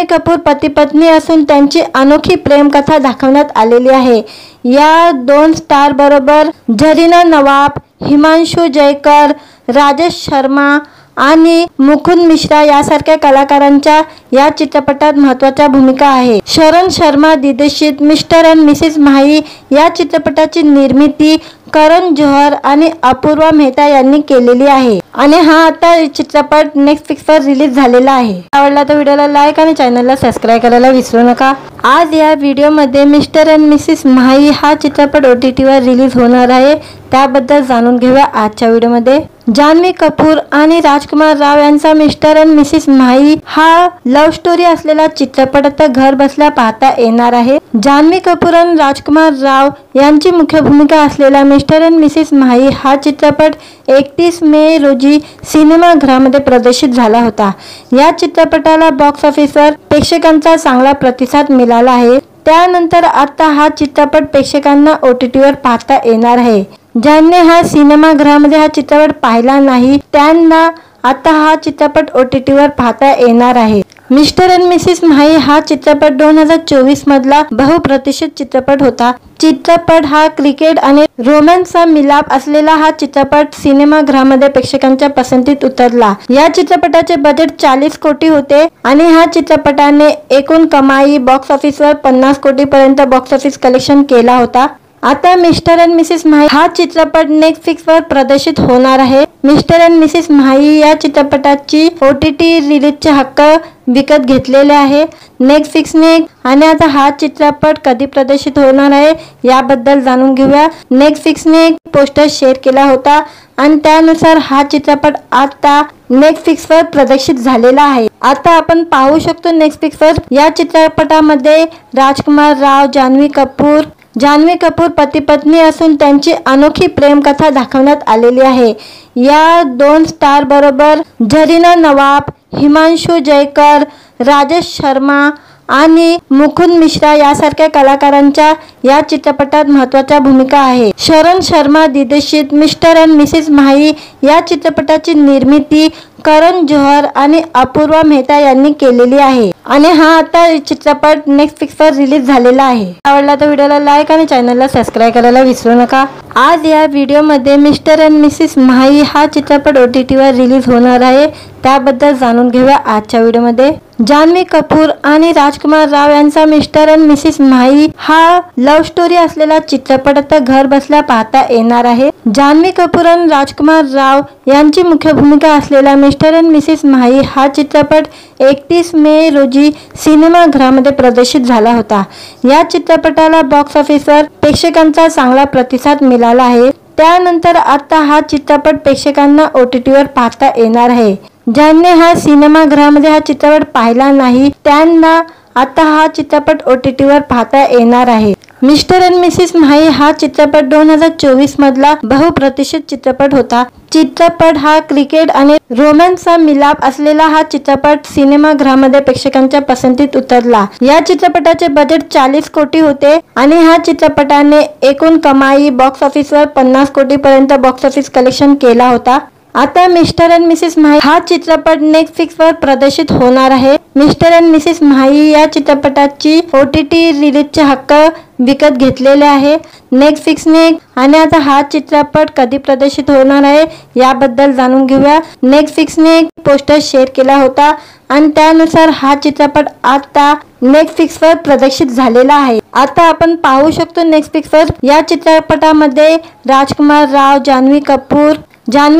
कपूर पती पत्नी असून त्यांची अनोखी प्रेमकथा दाखवण्यात आलेली आहे। या 2 स्टार बरोबर झरीना नवाब, हिमांशु जयकर, राजेश शर्मा आणि मुकुंद मिश्रा यासारख्या कलाकारांच्या या चित्रपटात महत्त्वाच्या भूमिका आहे। शरण शर्मा दिग्दर्शित मिस्टर अँड मिसेस म्हाई या चित्रपटाची निर्मिती करण जोहर आणि अपूर्वा मेहता यांनी केलेली आहे आणि हा आता चित्रपट नेटफ्लिक्सवर रिलीज झालेला आहे। आवडला तर व्हिडिओला लाईक आणि चॅनलला सबस्क्राइब करायला विसरू नका। आज या व्हिडिओमध्ये मिस्टर अँड मिसेस म्हाई हा चित्रपट OTTवर रिलीज होणार आहे त्याबद्दल जाणून घेऊया आजच्या व्हिडिओमध्ये। जान्हवी कपूर आणि राजकुमार राव यांचा मिस्टर अँड मिसेस म्हाई हा लव्ह स्टोरी असलेला चित्रपट आता घर बसल्या पाहता येणार आहे। जान्हवी कपूर आणि राजकुमार राव यांची मुख्य भूमिका असलेला मिस्टर अँड मिसेस म्हाई हा चित्रपट 31 मे रोजी सिनेमागृहामध्ये प्रदर्शित झाला होता। या चित्रपटाला बॉक्स ऑफिसवर प्रेक्षकांचा चांगला प्रतिसाद मिळाला आहे। त्यानंतर आता हा चित्रपट प्रेक्षकांना OTTवर पाहता येणार आहे। ज्यांनी हा सिनेमागृहामध्ये हा चित्रपट पाहिला नाही त्यांना आता हा चित्रपट OTTवर पाहता येणार आहे। मिस्टर अँड मिसेस म्हाई हा चित्रपट 2024 मधला बहुप्रतीक्षित चित्रपट होता। चित्रपट हा क्रिकेट आणि रोमॅन्सचा मिलाप असलेला हा चित्रपट सिनेमागृहामध्ये प्रेक्षकांच्या पसंतीत उतरला। या चित्रपटाचे बजेट 40 कोटी होते आणि ह्या चित्रपटाने एकूण कमाई बॉक्स ऑफिसवर 50 कोटी पर्यंत बॉक्स ऑफिस कलेक्शन केला होता। आता मिस्टर अँड मिसेस म्हाई हा चित्रपट नेटफ्लिक्सवर प्रदर्शित होणार आहे। मिस्टर अँड मिसेस म्हाई या चित्रपटाची OTT रिलीजचे हक्क विकत घेतलेले आहे नेटफ्लिक्सने आणि आता हा चित्रपट कधी प्रदर्शित होणार आहे याबद्दल जाणून घेऊया। नेटफ्लिक्सने पोस्टर शेअर केला होता आणि त्यानुसार हा चित्रपट आता नेटफ्लिक्सवर प्रदर्शित झालेला आहे। आता आपण पाहू शकतो नेटफ्लिक्सवर या चित्रपटामध्ये राजकुमार राव, जान्हवी कपूर पती पत्नी असून त्यांची अनोखी प्रेम कथा दाखवण्यात आलेली आहे। या दोन स्टार बरोबर झरीना नवाब, हिमांशु जयकर, राजेश शर्मा आणि मुकुंद मिश्रा यासारख्या कलाकारांच्या या चित्रपटात महत्त्वाच्या भूमिका आहे। शरण शर्मा दिग्दर्शित मिस्टर अँड मिसेस माही या चित्रपटाची निर्मिती करण जोहर आणि अपूर्वा मेहता यांनी केलेली आहे आणि हा आता चित्रपट नेटफ्लिक्सवर रिलीज झालेला आहे। आवडला तर व्हिडिओला लाईक आणि चॅनलला सबस्क्राइब करायला विसरू नका। आज या व्हिडिओमध्ये मिस्टर अँड मिसेस माही हा चित्रपट OTTवर रिलीज होणार आहे, त्याबद्दल जाणून घेऊया आजच्या व्हिडिओमध्ये। जान्हवी कपूर आणि राजकुमार राव यांचा मिस्टर अँड मिसेस माही हा लव्ह स्टोरी असलेला चित्रपट आता घर बसल्या पाहता येणार आहे। जान्हवी कपूर आणि राजकुमार राव यांची मुख्य भूमिका असलेला मिस्टर अँड मिसेस माही हा चित्रपट 31 मे रोजी सिनेमागृहामध्ये प्रदर्शित झाला होता। या चित्रपटाला बॉक्स ऑफिसवर प्रेक्षकांचा चांगला प्रतिसाद मिळाला आहे। त्यानंतर आता हा चित्रपट प्रेक्षकांना OTTवर पाहता येणार आहे। ज्यांनी हा सिनेमागृहामध्ये हा चित्रपट पाहिला नाही त्यांना आता हा चित्रपट OTTवर पाहता येणार आहे। मिस्टर अँड मिसेस माही हा चित्रपट 2024 मधला बहुप्रतीक्षित चित्रपट होता। चित्रपट हा क्रिकेट आणि रोमॅन्सचा मिलाप असलेला हा चित्रपट सिनेमागृहामध्ये प्रेक्षकांच्या पसंतीत उतरला। या चित्रपटाचे बजेट 40 कोटी होते आणि ह्या चित्रपटाने एकूण कमाई बॉक्स ऑफिसवर 50 कोटी पर्यंत बॉक्स ऑफिस कलेक्शन केला होता। आता मिस्टर अँड मिसेस माही हा चित्रपट नेटफ्लिक्सवर प्रदर्शित होणार आहे। मिस्टर अँड मिसेस माही या चित्रपटाची OTT रिलीजचे हक्क विकत घेतलेले आहे नेटफ्लिक्सने आणि आता हा चित्रपट कधी प्रदर्शित होणार आहे याबद्दल जाणून घेऊया। नेटफ्लिक्सने एक पोस्टर शेअर केला होता आणि त्यानुसार हा चित्रपट आता नेटफ्लिक्सवर प्रदर्शित झालेला आहे। आता आपण पाहू शकतो नेटफ्लिक्सवर या चित्रपटामध्ये राजकुमार राव, जान्हवी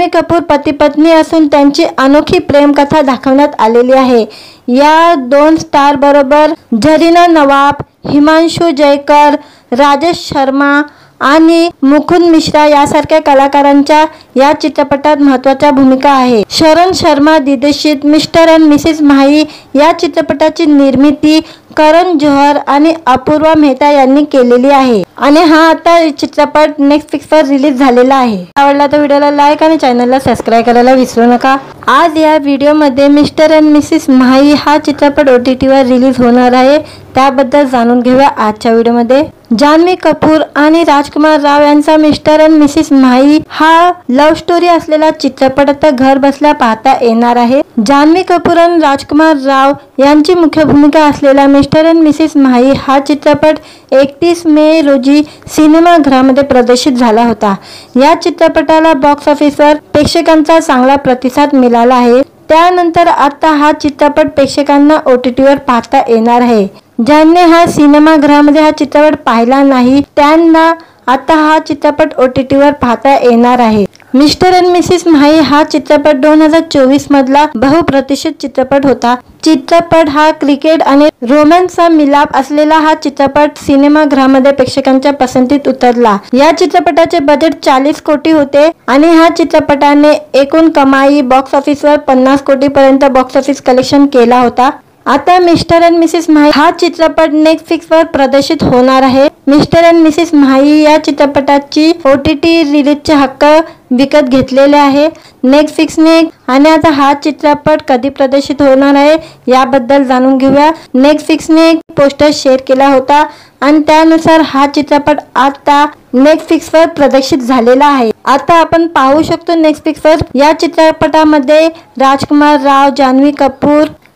कपूर पती पत्नी असून त्यांची अनोखी प्रेम कथा दाखवण्यात आलेली आहे। या दोन स्टार बरोबर झरीना नवाब, हिमांशु जयकर, राजेश शर्मा आणि मुकुंद मिश्रा यासारख्या कलाकारांच्या या चित्रपटात महत्त्वाच्या भूमिका आहे। शरण शर्मा दिग्दर्शित मिस्टर अँड मिसेस माही या चित्रपटाची निर्मिती करण जोहर आणि अपूर्वा मेहता यांनी केलेली आहे आणि हा आता चित्रपट नेटफ्लिक्सवर रिलीज झालेला आहे। आवडला तर व्हिडिओला लाईक आणि चॅनलला सबस्क्राइब करायला विसरू नका। आज या व्हिडिओमध्ये मिस्टर अँड मिसेस माही हा चित्रपट OTTवर रिलीज होणार आहे, त्याबद्दल जाणून घेऊया आजच्या व्हिडिओमध्ये। जान्हवी कपूर आणि राजकुमार राव यांचा मिस्टर अँड मिसेस माही हा लव्ह स्टोरी असलेला चित्रपट आता घर बसल्या पाहता येणार आहे। जान्हवी कपूर आणि राजकुमार राव यांची मुख्य भूमिका असलेला मिस्टर अँड मिसेस माही हा चित्रपट 31 मे रोजी सिनेमागृहामध्ये प्रदर्शित झाला होता। या चित्रपटाला बॉक्स ऑफिसवर प्रेक्षकांचा चांगला प्रतिसाद मिळाला आहे। त्यानंतर आता हा चित्रपट प्रेक्षकांना OTTवर पाहता येणार आहे। ज्यांनी हा सिनेमागृहामध्ये हा चित्रपट पाहिला नाही त्यांना आता हा चित्रपट OTTवर पाहता येणार आहे। मिस्टर अँड मिसेस माही हा चित्रपट 2024 मधला बहुप्रतीक्षित चित्रपट होता। चित्रपट हा क्रिकेट आणि रोमॅन्सचा मिलाप असलेला हा चित्रपट सिनेमागृहामध्ये प्रेक्षकांच्या पसंतीत उतरला। या चित्रपटाचे बजेट 40 कोटी होते आणि ह्या चित्रपटाने एकूण कमाई बॉक्स ऑफिसवर 50 कोटी पर्यंत बॉक्स ऑफिस कलेक्शन केला होता। आता मिस्टर अँड मिसेस माही हा चित्रपट नेटफ्लिक्सवर प्रदर्शित होणार आहे। मिस्टर अँड मिसेस माही या चित्रपटाची OTT रिलीजचे हक्क विकत घेतलेले आहे नेटफ्लिक्सने आणि आता हा चित्रपट कधी प्रदर्शित होणार आहे याबद्दल जाणून घेऊया। नेटफ्लिक्सने एक पोस्टर शेअर केला होता आणि त्यानुसार हा चित्रपट आता नेटफ्लिक्सवर प्रदर्शित झालेला आहे। आता आपण पाहू शकतो नेटफ्लिक्सवर या चित्रपटामध्ये राजकुमार राव,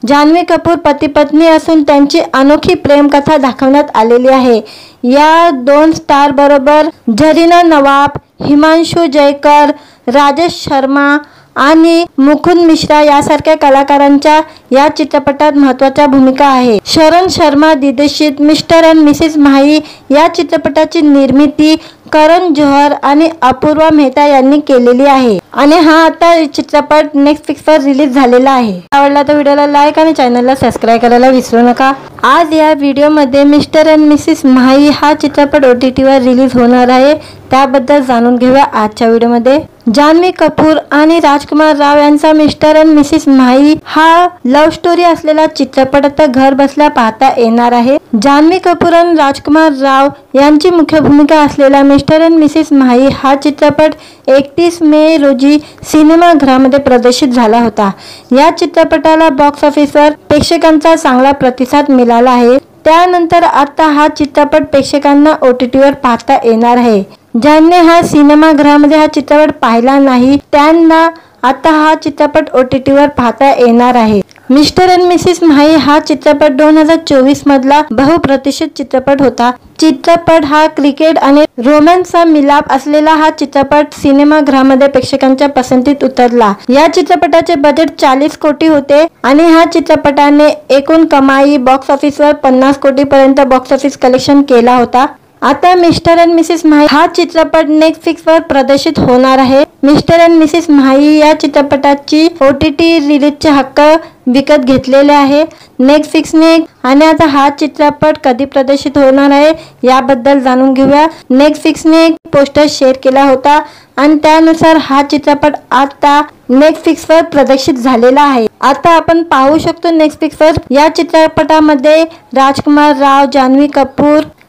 जान्हवी कपूर पती पत्नी असून त्यांची अनोखी प्रेम कथा दाखवण्यात आलेली आहे। या दोन स्टार बरोबर झरीना नवाब, हिमांशु जयकर, राजेश शर्मा आणि मुकुंद मिश्रा यासारख्या कलाकारांच्या या चित्रपटात महत्त्वाच्या भूमिका आहे। शरण शर्मा दिग्दर्शित मिस्टर अँड मिसेस माही या चित्रपटाची निर्मिती करण जोहर आणि अपूर्वा मेहता यांनी केलेली आहे आणि हा आता चित्रपट नेटफ्लिक्सवर रिलीज झालेला आहे। आवडला तर व्हिडिओला लाईक आणि चॅनलला सबस्क्राइब करायला विसरू नका। आज या व्हिडिओमध्ये मिस्टर अँड मिसेस माही हा चित्रपट OTTवर रिलीज होणार आहे, त्याबद्दल जाणून घेऊया आजच्या व्हिडिओमध्ये। जान्हवी कपूर आणि राजकुमार राव यांचा मिस्टर अँड मिसेस म्हाई हा लव्ह स्टोरी असलेला चित्रपट आता घर बसल्या पाहता येणार आहे। जान्हवी कपूर आणि राजकुमार राव यांची मुख्य भूमिका असलेला मिस्टर अँड मिसेस म्हाई हा चित्रपट 31 मे रोजी सिनेमागृहामध्ये प्रदर्शित झाला होता। या चित्रपटाला बॉक्स ऑफिसवर प्रेक्षकांचा चांगला प्रतिसाद मिळाला आहे। त्यानंतर आता हा चित्रपट प्रेक्षकांना OTTवर पाहता येणार आहे। ज्यांनी हा सिनेमागृहामध्ये हा चित्रपट पाहिला नाही त्यांना आता हा चित्रपट OTTवर पाहता येणार आहे। मिस्टर अँड मिसेस म्हाई हा चित्रपट 2024 मधला बहुप्रतीक्षित चित्रपट होता। चित्रपट हा क्रिकेट आणि रोमॅन्सचा मिलाप असलेला हा चित्रपट सिनेमागृहामध्ये प्रेक्षकांच्या पसंतीत उतरला। या चित्रपटाचे बजेट 40 कोटी होते आणि ह्या चित्रपटाने एकूण कमाई बॉक्स ऑफिसवर 50 कोटी पर्यंत बॉक्स ऑफिस कलेक्शन केला होता। आता मिस्टर अँड मिसेस म्हाई हा चित्रपट नेटफ्लिक्सवर प्रदर्शित होणार आहे। मिस्टर अँड मिसेस म्हाई या चित्रपटाची OTT रिलीजचे हक्क विकत घेतलेले आहे नेटफ्लिक्सने आणि आता हा चित्रपट कधी प्रदर्शित होणार आहे याबद्दल जाणून घेऊया। नेटफ्लिक्सने एक पोस्टर शेअर केला होता आणि त्यानुसार हा चित्रपट आता नेटफ्लिक्सवर प्रदर्शित झालेला आहे। आता आपण पाहू शकतो नेटफ्लिक्सवर या चित्रपटामध्ये राजकुमार राव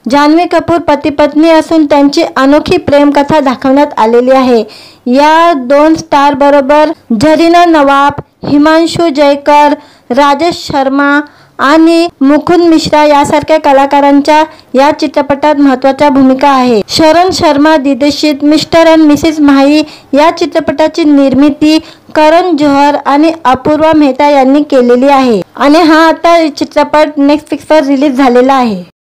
जान्हवी कपूर पती पत्नी असून त्यांची अनोखी प्रेमकथा दाखवण्यात आलेली आहे। या 2 स्टार बरोबर झरीना नवाब, हिमांशु जयकर, राजेश शर्मा आणि मुकुंद मिश्रा यासारख्या कलाकारांच्या या चित्रपटात महत्त्वाच्या भूमिका आहे। शरण शर्मा दिग्दर्शित मिस्टर अँड मिसेस म्हाई या चित्रपटाची निर्मिती करण जोहर आणि अपूर्वा मेहता यांनी केलेली आहे आणि हा आता चित्रपट नेटफ्लिक्सवर रिलीज झालेला आहे।